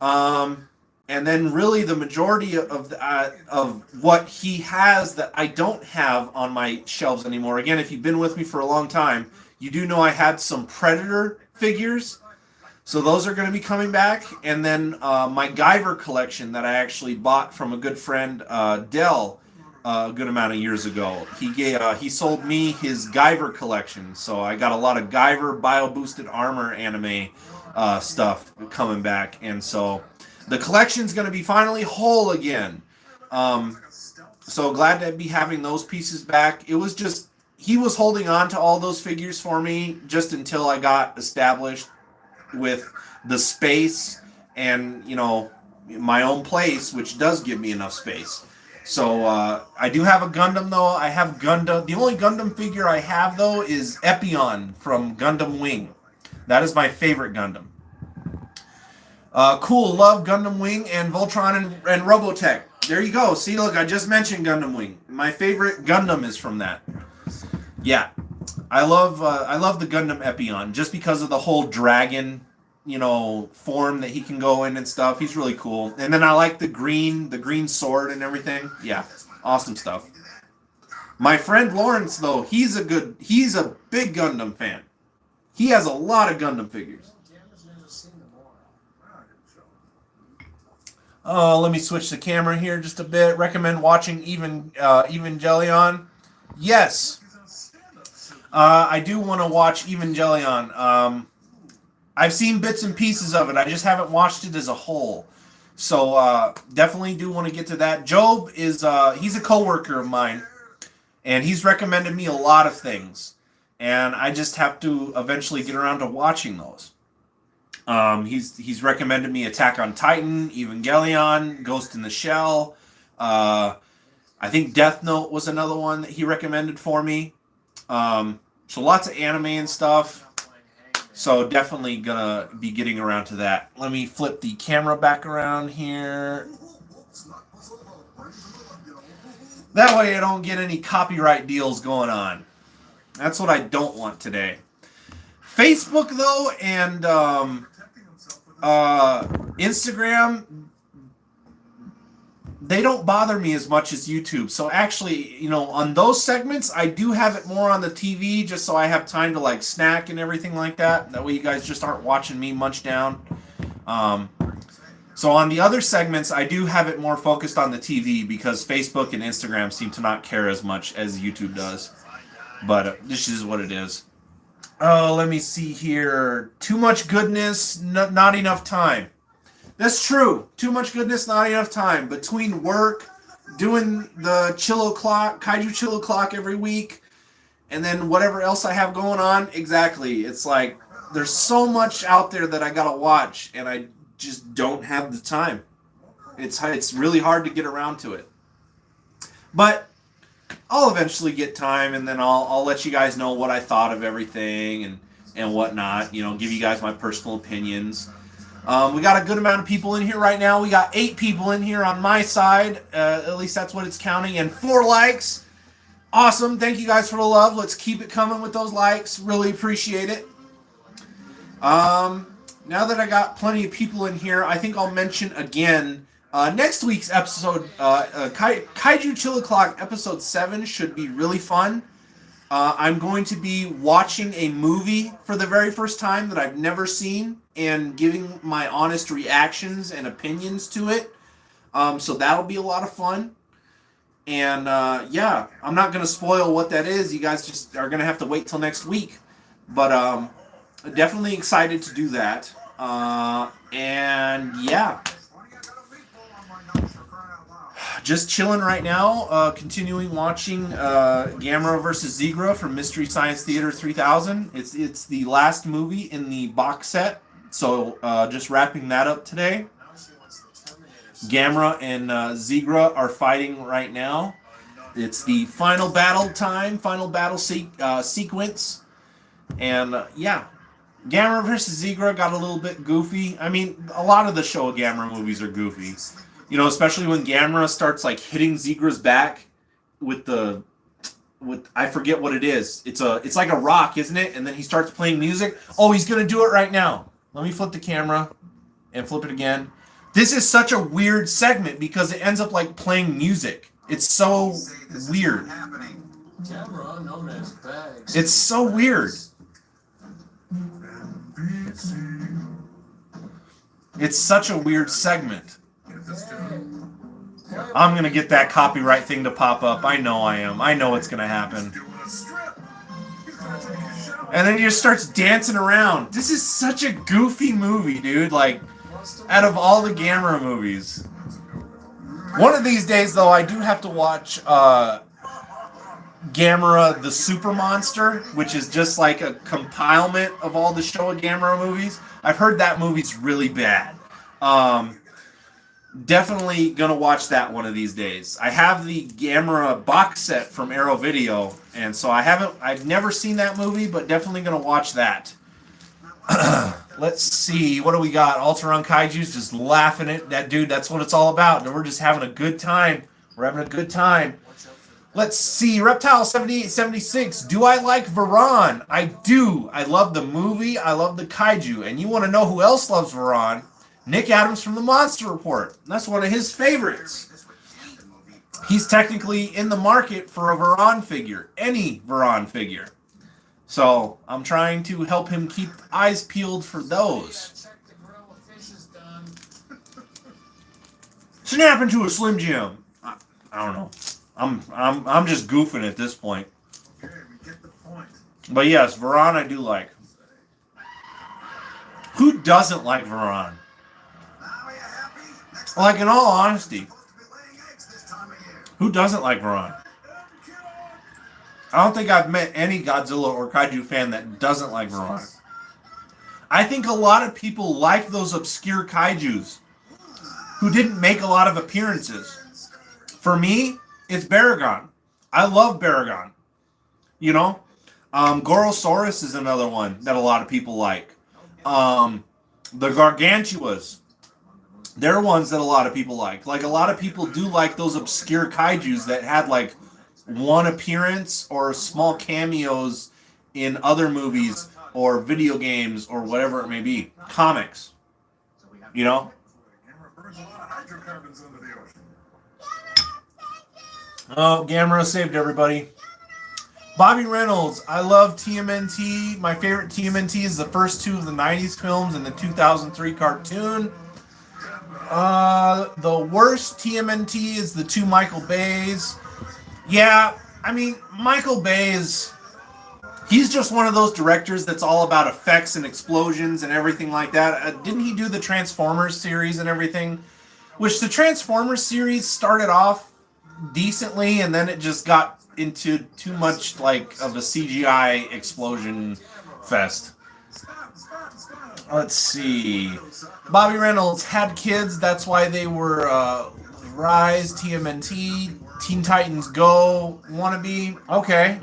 And then really the majority of what he has that I don't have on my shelves anymore. Again, if you've been with me for a long time, you do know I had some Predator figures. So those are going to be coming back. And then my Guyver collection that I actually bought from a good friend, Dell, a good amount of years ago. He sold me his Guyver collection. So I got a lot of Guyver bio-boosted armor anime stuff coming back. And so the collection's going to be finally whole again. So glad to be having those pieces back. It was just, he was holding on to all those figures for me just until I got established with the space and, you know, my own place, which does give me enough space. So I do have a Gundam, though. I have Gundam. The only Gundam figure I have, though, is Epion from Gundam Wing. That is my favorite Gundam. Cool, love Gundam Wing and Voltron and Robotech. There you go. See, look, I just mentioned Gundam Wing. My favorite Gundam is from that. Yeah, I love the Gundam Epion just because of the whole dragon, you know, form that he can go in and stuff. He's really cool. And then I like the green sword and everything. Yeah, awesome stuff. My friend Lawrence, though, he's a big Gundam fan. He has a lot of Gundam figures. Let me switch the camera here just a bit. Recommend watching Evangelion. Yes. I do want to watch Evangelion. I've seen bits and pieces of it. I just haven't watched it as a whole. So definitely do want to get to that. Job is he's a coworker of mine, and he's recommended me a lot of things, and I just have to eventually get around to watching those. He's recommended me Attack on Titan, Evangelion, Ghost in the Shell. I think Death Note was another one that he recommended for me. So lots of anime and stuff. So definitely gonna be getting around to that. Let me flip the camera back around here. That way I don't get any copyright deals going on. That's what I don't want today. Facebook, though, and Instagram, they don't bother me as much as YouTube. So actually, you know, on those segments, I do have it more on the TV just so I have time to, like, snack and everything like that. That way you guys just aren't watching me munch down. So on the other segments, I do have it more focused on the TV because Facebook and Instagram seem to not care as much as YouTube does. But this is what it is. Oh, let me see here. Too much goodness, not enough time. That's true. Too much goodness, not enough time. Between work, doing the Chill O'Clock, Kaiju Chill O'Clock every week, and then whatever else I have going on. Exactly. It's like there's so much out there that I gotta watch, and I just don't have the time. It's really hard to get around to it. But I'll eventually get time, and then I'll let you guys know what I thought of everything and whatnot. You know, give you guys my personal opinions. We got a good amount of people in here right now. We got 8 people in here on my side. At least that's what it's counting. And 4 likes. Awesome. Thank you guys for the love. Let's keep it coming with those likes. Really appreciate it. Now that I got plenty of people in here, I think I'll mention again next week's episode, Kaiju Chill O'Clock episode 7 should be really fun. I'm going to be watching a movie for the very first time that I've never seen and giving my honest reactions and opinions to it. So that'll be a lot of fun. And yeah, I'm not going to spoil what that is. You guys just are going to have to wait till next week. But definitely excited to do that. And yeah. Just chilling right now, continuing watching Gamera vs. Zigra from Mystery Science Theater 3000. It's the last movie in the box set, so just wrapping that up today. Gamera and Zigra are fighting right now. It's the final battle time, final battle sequence, and yeah. Gamera vs. Zigra got a little bit goofy. I mean, a lot of the Showa Gamera movies are goofy. You know, especially when Gamera starts like hitting Zigra's back with I forget what it is. It's like a rock, isn't it? And then he starts playing music. Oh, he's gonna do it right now. Let me flip the camera and flip it again. This is such a weird segment because it ends up like playing music. It's so weird. It's so weird. It's such a weird segment. I'm going to get that copyright thing to pop up. I know I am. I know it's going to happen. And then he just starts dancing around. This is such a goofy movie, dude. Like, out of all the Gamera movies. One of these days, though, I do have to watch Gamera the Super Monster, which is just like a compilement of all the Showa Gamera movies. I've heard that movie's really bad. Definitely gonna watch that one of these days. I have the Gamera box set from Arrow Video, and so I've never seen that movie, but definitely gonna watch that. Let's see, what do we got? Alteron Kaiju's just laughing at that dude. That's what it's all about. And we're just having a good time. We're having a good time. Let's see, Reptile 7876. Do I like Varan? I do. I love the movie. I love the kaiju. And you want to know who else loves Varan? Nick Adams from the Monster Report. That's one of his favorites. He's technically in the market for a Varan figure. Any Varan figure. So I'm trying to help him keep eyes peeled for those. Snap into a Slim Jim. I don't know. I'm just goofing at this point. But yes, Varan I do like. Who doesn't like Varan? Like, in all honesty, who doesn't like Varan? I don't think I've met any Godzilla or Kaiju fan that doesn't like Varan. I think a lot of people like those obscure Kaijus who didn't make a lot of appearances. For me, it's Baragon. I love Baragon. You know? Gorosaurus is another one that a lot of people like. The Gargantuas. They're ones that a lot of people like. Like, a lot of people do like those obscure kaijus that had, like, one appearance or small cameos in other movies or video games or whatever it may be. Comics. You know? Oh, Gamera saved everybody. Bobby Reynolds. I love TMNT. My favorite TMNT is the first 2 of the 90s films and the 2003 cartoon. The worst TMNT is the 2 Michael Bays. Yeah, I mean, Michael Bay he's just one of those directors that's all about effects and explosions and everything like that. Didn't he do the Transformers series and everything? Which the Transformers series started off decently, and then it just got into too much like of a CGI explosion fest. Let's see. Bobby Reynolds had kids. That's why they were Rise, TMNT, Teen Titans Go, Wannabe. Okay.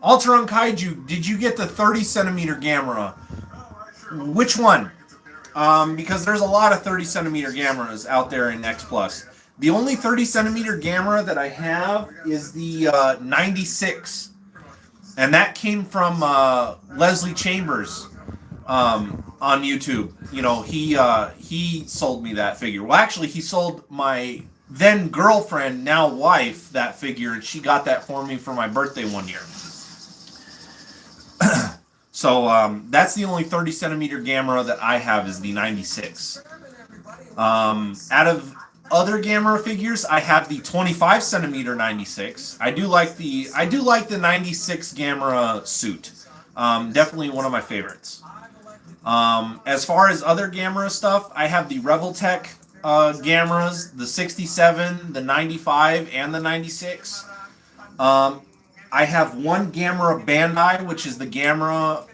Alteron Kaiju, did you get the 30 centimeter Gamera? Which one? Because there's a lot of 30 centimeter Gameras out there in X Plus. The only 30 centimeter Gamera that I have is the 96. And that came from Leslie Chambers on YouTube. You know, he sold me that figure. Well, actually, he sold my then girlfriend, now wife, that figure, and she got that for me for my birthday one year. So that's the only 30 centimeter Gamera that I have is the 96. Out of other Gamera figures, I have the 25 centimeter 96. I do like the 96 Gamera suit. Definitely one of my favorites. As far as other Gamera stuff, I have the Revoltech Gameras, the 67, the 95, and the 96. I have one Gamera Bandai, which is the Gamera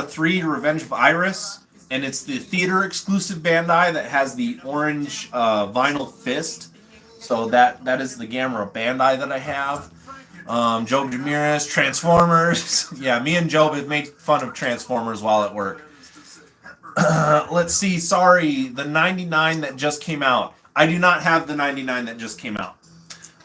3 Revenge of Iris, and it's the theater exclusive Bandai that has the orange vinyl fist. So that is the Gamera Bandai that I have. Job Ramirez, Transformers. Yeah, me and Job have made fun of Transformers while at work. Let's see, sorry, the 99 that just came out. I do not have the 99 that just came out.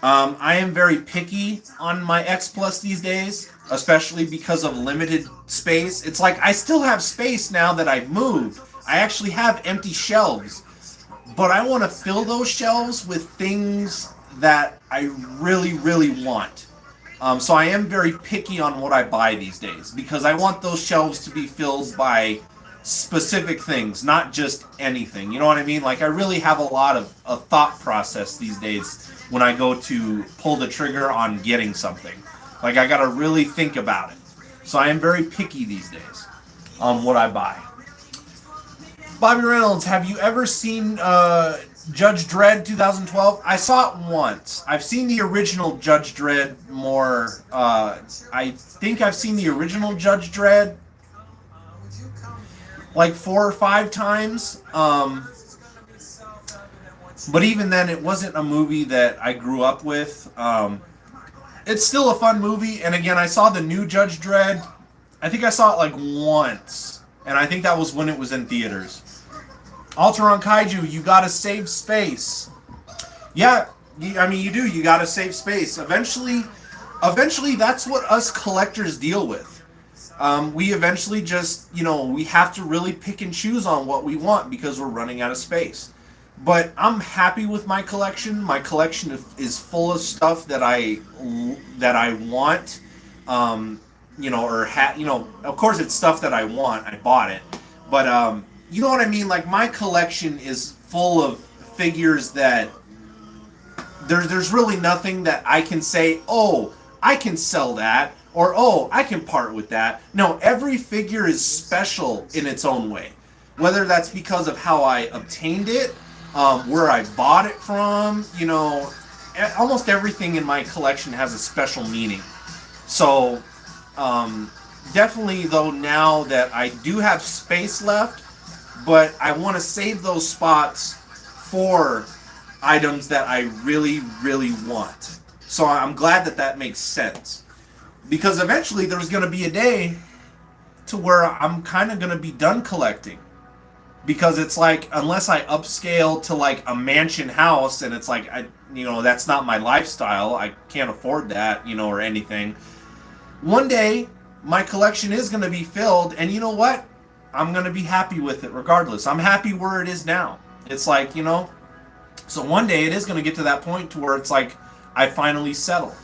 I am very picky on my X Plus these days, especially because of limited space. It's like I still have space now that I've moved. I actually have empty shelves, but I want to fill those shelves with things that I really, really want. So I am very picky on what I buy these days because I want those shelves to be filled by specific things, not just anything. You know what I mean? Like I really have a lot of a thought process these days when I go to pull the trigger on getting something. Like I gotta really think about it. So I am very picky these days on what I buy. Bobby Reynolds, have you ever seen Judge Dredd 2012? I saw it once. I've seen the original Judge Dredd more. I think I've seen the original Judge Dredd like 4 or 5 times. But even then, it wasn't a movie that I grew up with. It's still a fun movie. And again, I saw the new Judge Dredd. I think I saw it like once. And I think that was when it was in theaters. Alteron Kaiju, you gotta save space. Yeah, I mean, you do. You gotta save space. Eventually, that's what us collectors deal with. We eventually just, we have to really pick and choose on what we want because we're running out of space. But I'm happy with my collection. My collection is full of stuff that I want, of course it's stuff that I want. I bought it, but you know what I mean. Like my collection is full of figures that there's really nothing that I can say, oh, I can sell that, or oh, I can part with that. No, every figure is special in its own way, whether that's because of how I obtained it, where I bought it from, almost everything in my collection has a special meaning. So, definitely though, now that I do have space left, but I want to save those spots for items that I really, really want. So I'm glad that makes sense. Because eventually there's going to be a day to where I'm kind of going to be done collecting. Because it's like, unless I upscale to like a mansion house, and it's like, that's not my lifestyle, I can't afford that, or anything. One day, my collection is going to be filled, and you know what? I'm going to be happy with it regardless. I'm happy where it is now. It's like, so one day it is going to get to that point to where it's like, I finally settle.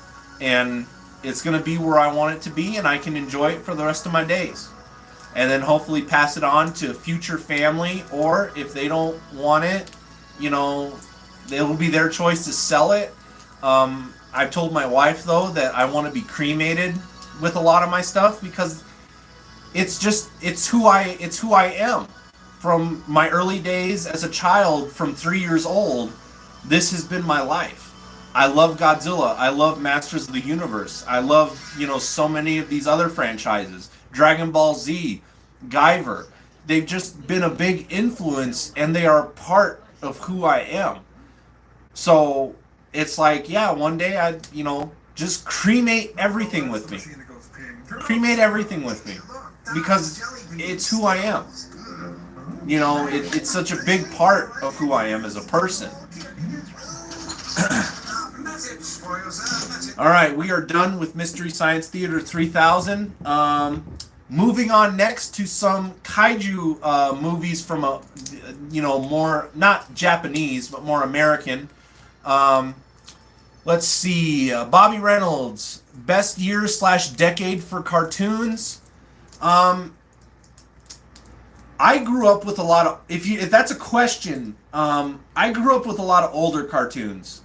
And it's going to be where I want it to be, and I can enjoy it for the rest of my days. And then hopefully pass it on to future family, or if they don't want it, it will be their choice to sell it. I've told my wife, though, that I want to be cremated with a lot of my stuff because it's who I am. From my early days as a child, from 3 years old, this has been my life. I love Godzilla. I love Masters of the Universe. I love, so many of these other franchises. Dragon Ball Z, Guyver. They've just been a big influence and they are part of who I am. So it's like, yeah, one day I'd, just cremate everything with me. Cremate everything with me. Because it's who I am. It's such a big part of who I am as a person. All right, we are done with Mystery Science Theater 3000. Moving on next to some kaiju movies from a, more, not Japanese, but more American. Let's see, Bobby Reynolds, best year / decade for cartoons. I grew up with a lot of, if that's a question, I grew up with a lot of older cartoons.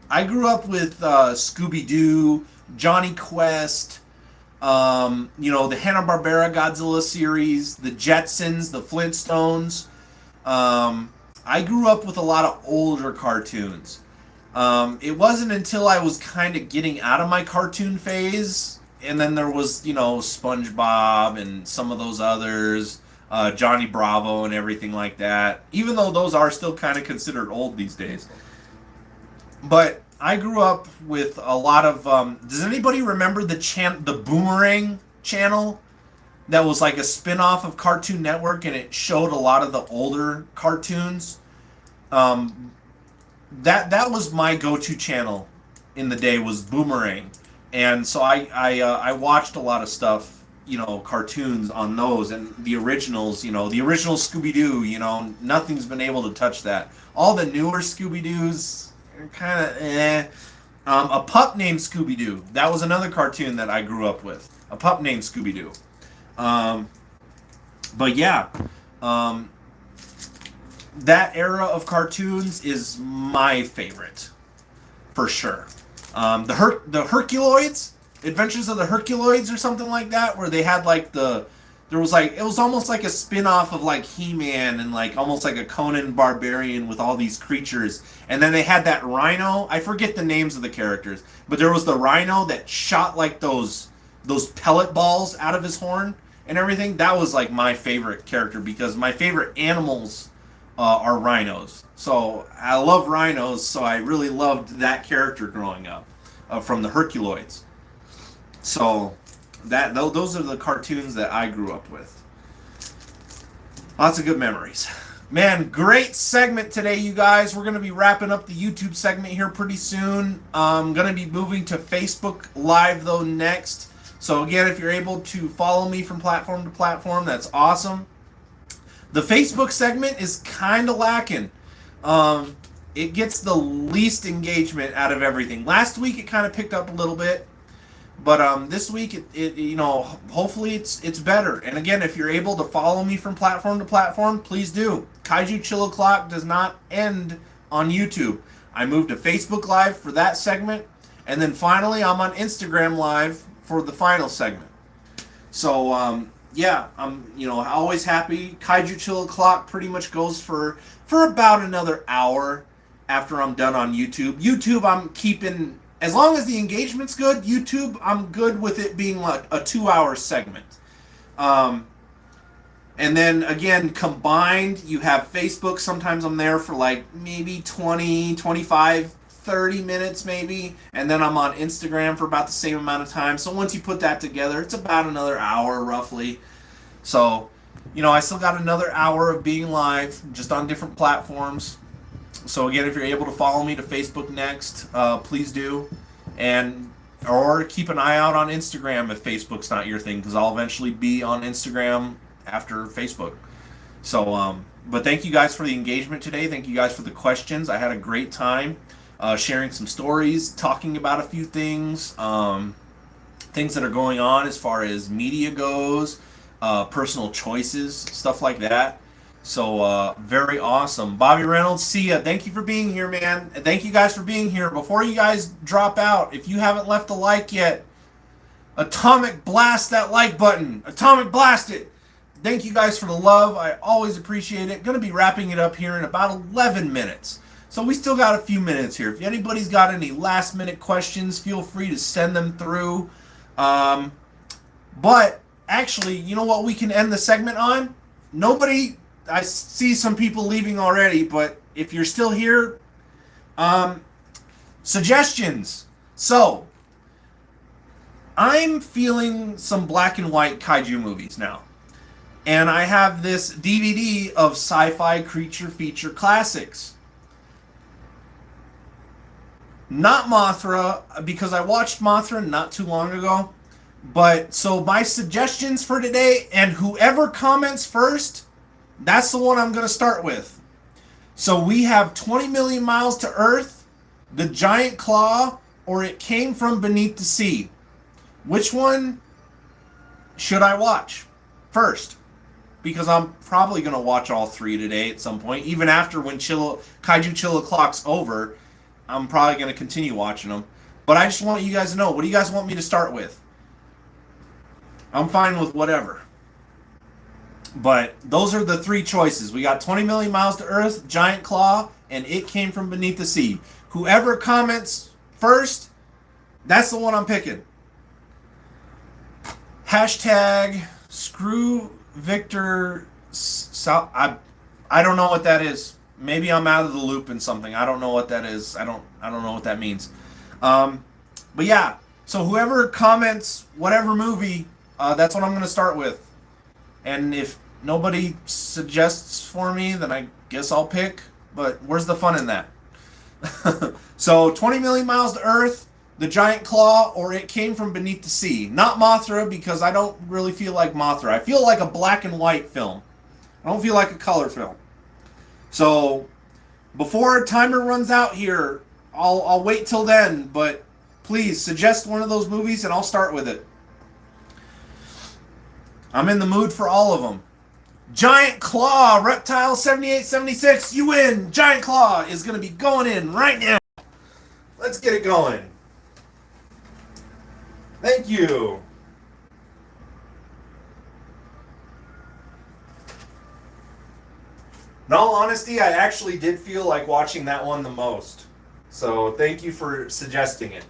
I grew up with Scooby-Doo, Johnny Quest, the Hanna-Barbera Godzilla series, the Jetsons, the Flintstones. I grew up with a lot of older cartoons. It wasn't until I was kind of getting out of my cartoon phase, and then there was, SpongeBob and some of those others, Johnny Bravo and everything like that, even though those are still kind of considered old these days. But I grew up with a lot of. Does anybody remember the Boomerang channel? That was like a spin-off of Cartoon Network, and it showed a lot of the older cartoons. That was my go-to channel in the day, was Boomerang, and so I watched a lot of stuff, cartoons on those, and the originals, the original Scooby-Doo. Nothing's been able to touch that. All the newer Scooby-Doos, kind of A Pup Named Scooby-Doo. That was another cartoon that I grew up with. A Pup Named Scooby-Doo. But yeah, that era of cartoons is my favorite, for sure. The Herculoids, Adventures of the Herculoids or something like that, where they had like it was almost like a spin-off of like He-Man and like almost like a Conan Barbarian with all these creatures. And then they had that rhino. I forget the names of the characters, but there was the rhino that shot like those pellet balls out of his horn and everything. That was like my favorite character, because my favorite animals are rhinos. So I love rhinos, so I really loved that character growing up from the Herculoids. So those are the cartoons that I grew up with. Lots of good memories. Man, great segment today, you guys. We're going to be wrapping up the YouTube segment here pretty soon. I'm going to be moving to Facebook Live, though, next. So, again, if you're able to follow me from platform to platform, that's awesome. The Facebook segment is kind of lacking. It gets the least engagement out of everything. Last week, it kind of picked up a little bit. But this week, hopefully it's better. And again, if you're able to follow me from platform to platform, please do. Kaiju Chill O'Clock does not end on YouTube. I moved to Facebook Live for that segment, and then finally I'm on Instagram Live for the final segment. So yeah, I'm always happy. Kaiju Chill O'Clock pretty much goes for about another hour after I'm done on YouTube. YouTube, I'm keeping. As long as the engagement's good, YouTube, I'm good with it being like a 2-hour segment. And then, again, combined, you have Facebook. Sometimes I'm there for like maybe 20, 25, 30 minutes maybe. And then I'm on Instagram for about the same amount of time. So once you put that together, it's about another hour roughly. So, I still got another hour of being live, just on different platforms. So again, if you're able to follow me to Facebook next, please do, or keep an eye out on Instagram if Facebook's not your thing, because I'll eventually be on Instagram after Facebook. So, but thank you guys for the engagement today. Thank you guys for the questions. I had a great time sharing some stories, talking about a few things, things that are going on as far as media goes, personal choices, stuff like that. So, very awesome. Bobby Reynolds, see ya. Thank you for being here, man. Thank you guys for being here. Before you guys drop out, if you haven't left a like yet, atomic blast that like button. Atomic blast it. Thank you guys for the love. I always appreciate it. Going to be wrapping it up here in about 11 minutes. So we still got a few minutes here. If anybody's got any last minute questions, feel free to send them through. But actually, you know what we can end the segment on? Nobody, I see some people leaving already, but if you're still here, suggestions. So, I'm feeling some black and white kaiju movies now. And I have this DVD of sci-fi creature feature classics. Not Mothra, because I watched Mothra not too long ago. But, so my suggestions for today, and whoever comments first, that's the one I'm going to start with. So we have 20 Million Miles to Earth, The Giant Claw, or It Came From Beneath the Sea. Which one should I watch first? Because I'm probably going to watch all three today at some point. Even after when Kaiju Chill O'Clock's over, I'm probably going to continue watching them. But I just want you guys to know, what do you guys want me to start with? I'm fine with whatever. But those are the three choices. We got 20 Million Miles to Earth, Giant Claw, and It Came From Beneath the Sea. Whoever comments first, that's the one I'm picking. Hashtag screw Victor. I don't know what that is. Maybe I'm out of the loop in something. I don't know what that is. I don't know what that means. But yeah. So whoever comments whatever movie, that's what I'm going to start with. And if nobody suggests for me, then I guess I'll pick. But where's the fun in that? So 20 Million Miles to Earth, The Giant Claw, or It Came From Beneath the Sea. Not Mothra, because I don't really feel like Mothra. I feel like a black and white film. I don't feel like a color film. So before our timer runs out here, I'll wait till then. But please suggest one of those movies and I'll start with it. I'm in the mood for all of them. Giant Claw, Reptile 7876, you win. Giant Claw is going to be going in right now. Let's get it going. Thank you. In all honesty, I actually did feel like watching that one the most. So thank you for suggesting it.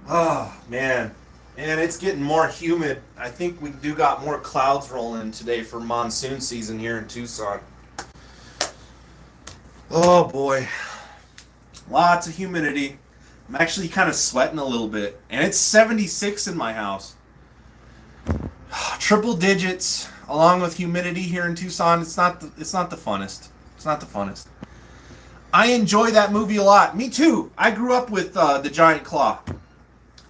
Oh, man. And it's getting more humid. I think we do got more clouds rolling today for monsoon season here in Tucson. Oh, boy. Lots of humidity. I'm actually kind of sweating a little bit. And it's 76 in my house. Triple digits, along with humidity here in Tucson. It's not the funnest. It's not the funnest. I enjoy that movie a lot. Me too. I grew up with The Giant Claw.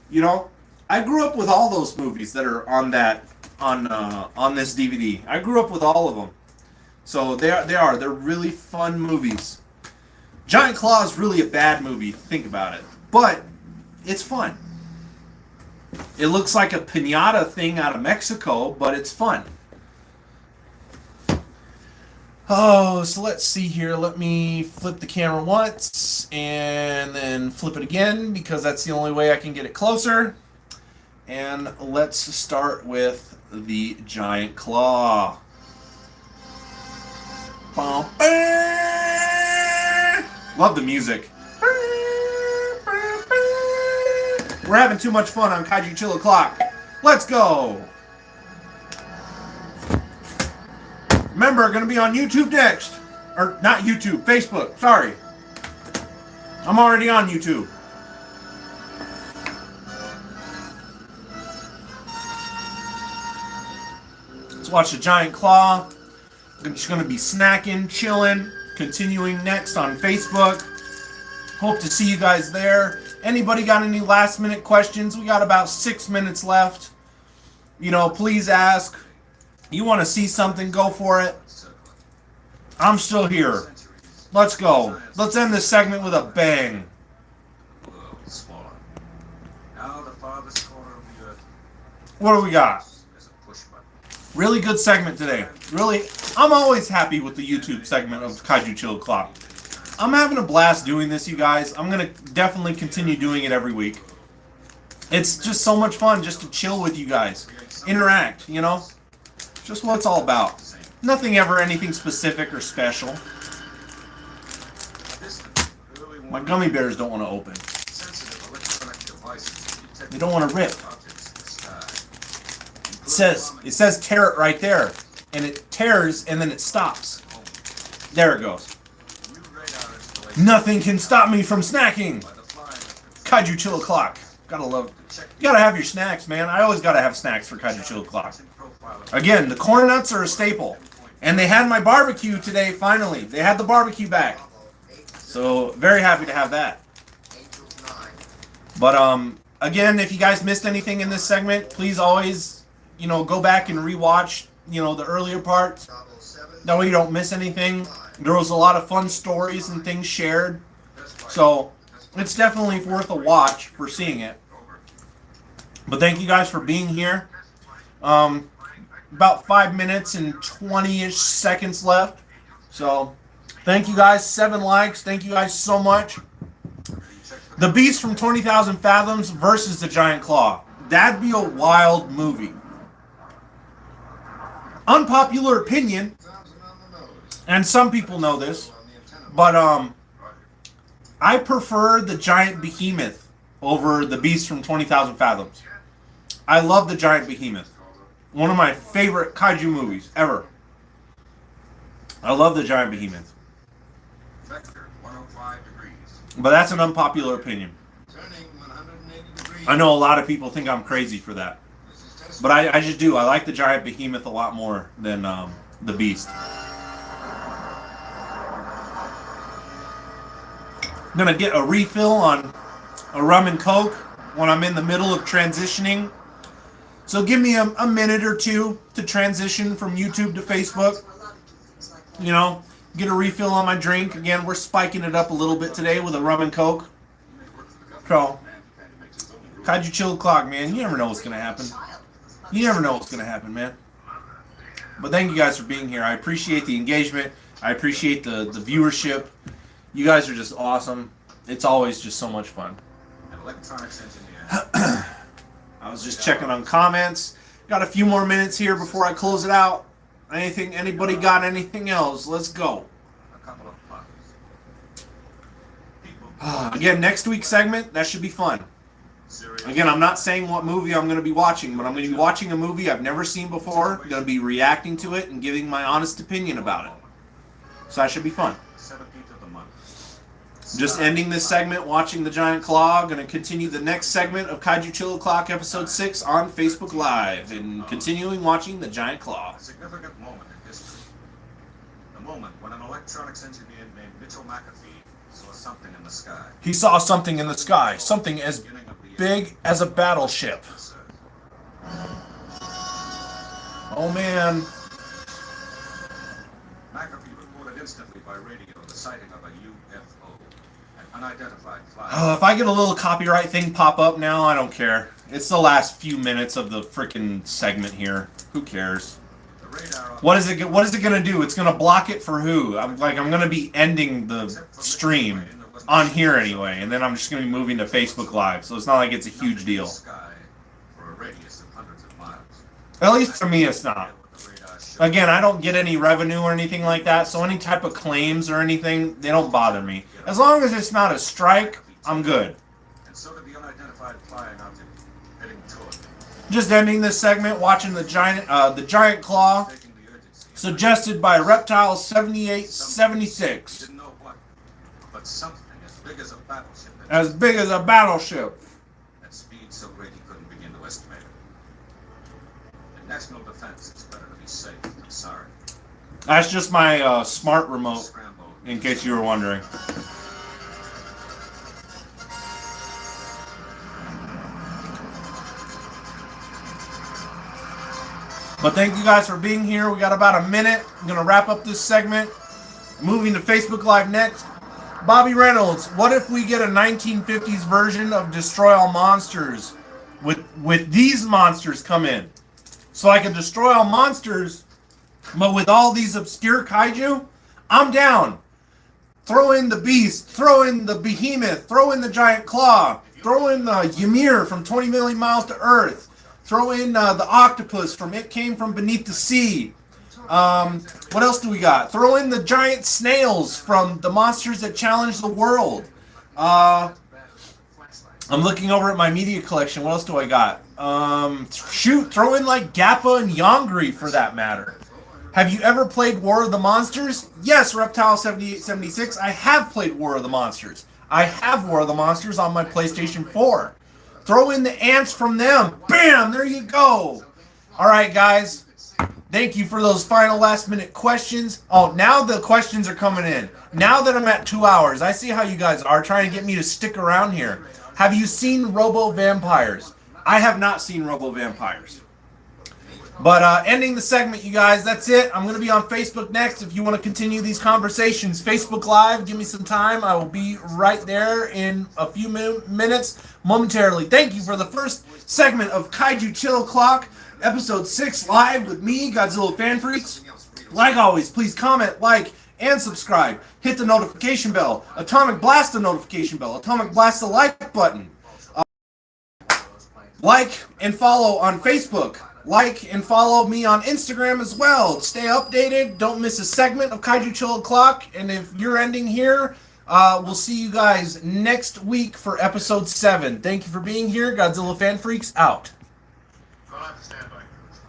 You know, I grew up with all those movies that are on this DVD. I grew up with all of them. So they're really fun movies. Giant Claw is really a bad movie, think about it. But it's fun. It looks like a piñata thing out of Mexico, but it's fun. Oh, so let's see here. Let me flip the camera once and then flip it again because that's the only way I can get it closer. And let's start with the Giant Claw. Love the music. We're having too much fun on Kaiju Chill O'Clock. Let's go. Remember, going to be on YouTube next. Or, not YouTube, Facebook. Sorry. I'm already on YouTube. Let's watch the Giant Claw. I'm just going to be snacking, chilling, continuing next on Facebook. Hope to see you guys there. Anybody got any last minute questions? We got about 6 minutes left. You know, please ask. You want to see something, go for it. I'm still here. Let's go. Let's end this segment with a bang. What do we got? Really good segment today. Really, I'm always happy with the YouTube segment of Kaiju Chill O'Clock. I'm having a blast doing this, you guys. I'm going to definitely continue doing it every week. It's just so much fun just to chill with you guys, interact, just what it's all about. Nothing ever anything specific or special. My gummy bears don't want to open. They don't want to rip. It says tear it right there, and it tears and then it stops. There it goes. Nothing can stop me from snacking. Kaiju Chill O'Clock. You gotta have your snacks, man. I always gotta have snacks for Kaiju Chill O'Clock. Again, the corn nuts are a staple. And they had my barbecue today, finally. They had the barbecue back. So, very happy to have that. But, again, if you guys missed anything in this segment, please always, go back and rewatch, the earlier parts. That way you don't miss anything. There was a lot of fun stories and things shared. So, it's definitely worth a watch for seeing it. But thank you guys for being here. About 5 minutes and 20-ish seconds left. So, thank you guys. 7 likes. Thank you guys so much. The Beast from 20,000 Fathoms versus the Giant Claw. That'd be a wild movie. Unpopular opinion, and some people know this, but I prefer the Giant Behemoth over the Beast from 20,000 Fathoms. I love the Giant Behemoth. One of my favorite kaiju movies ever. I love the Giant Behemoth. But that's an unpopular opinion. I know a lot of people think I'm crazy for that. But I just do. I like the Giant Behemoth a lot more than the Beast. I'm going to get a refill on a rum and coke when I'm in the middle of transitioning. So give me a minute or two to transition from YouTube to Facebook. Get a refill on my drink. Again, we're spiking it up a little bit today with a rum and coke. So, Kaiju Chill O'Clock, man. You never know what's going to happen. You never know what's going to happen, man. But thank you guys for being here. I appreciate the engagement. I appreciate the viewership. You guys are just awesome. It's always just so much fun. I was just checking on comments. Got a few more minutes here before I close it out. Anybody got anything else? Let's go. Again, next week's segment, that should be fun. Again, I'm not saying what movie I'm going to be watching, but I'm going to be watching a movie I've never seen before. I'm going to be reacting to it and giving my honest opinion about it. So that should be fun. Just ending this segment, watching the Giant Claw. Going to continue the next segment of Kaiju Chill O'Clock Episode 6 on Facebook Live. And continuing watching the Giant Claw. A significant moment in history. The moment when an electronics engineer named Mitchell McAfee saw something in the sky. He saw something in the sky. Something as big as a battleship. Oh, man. McAfee reported instantly by radio the sighting of a UFO, an unidentified flying. If I get a little copyright thing pop up now, I don't care. It's the last few minutes of the freaking segment here. Who cares? What is it gonna do? It's gonna block it for who? I'm gonna be ending the stream on here anyway, and then I'm just gonna be moving to Facebook Live. So it's not like it's a huge deal. At least for me, it's not. Again, I don't get any revenue or anything like that, so any type of claims or anything, they don't bother me. As long as it's not a strike, I'm good. Just ending this segment, watching the Giant Claw, suggested by Reptile 7876. As big as a battleship. At speed so great he couldn't begin to estimate it. In national defense, it's better to be safe than sorry. That's just my smart remote, in case you were wondering. But thank you guys for being here. We got about a minute. I'm going to wrap up this segment. Moving to Facebook Live next. Bobby Reynolds, what if we get a 1950s version of Destroy All Monsters with these monsters come in? So I can destroy all monsters, but with all these obscure kaiju? I'm down. Throw in the Beast. Throw in the Behemoth. Throw in the Giant Claw. Throw in the Ymir from 20 million miles to Earth. Throw in the Octopus from It Came From Beneath the Sea. What else do we got? Throw in the giant snails from the Monsters That Challenge the World. I'm looking over at my media collection. What else do I got? Throw in like Gappa and Yongri for that matter. Have you ever played War of the Monsters? Yes, Reptile7876. I have played War of the Monsters. I have War of the Monsters on my PlayStation 4. Throw in the ants from them. Bam! There you go. All right, guys. Thank you for those final last-minute questions. Oh, now the questions are coming in. Now that I'm at 2 hours, I see how you guys are trying to get me to stick around here. Have you seen Robo-Vampires? I have not seen Robo-Vampires. But ending the segment, you guys, that's it. I'm going to be on Facebook next if you want to continue these conversations. Facebook Live, give me some time. I will be right there in a few minutes, momentarily. Thank you for the first segment of Kaiju Chill Clock, Episode 6, live with me, Godzilla Fan Freaks. Like always, please comment, like, and subscribe. Hit the notification bell. Atomic Blast the notification bell. Atomic Blast the like button. Like and follow on Facebook. Like and follow me on Instagram as well. Stay updated. Don't miss a segment of Kaiju Chill Clock. And if you're ending here, we'll see you guys next week for episode 7. Thank you for being here. Godzilla Fan Freaks out. Go ahead, stand by.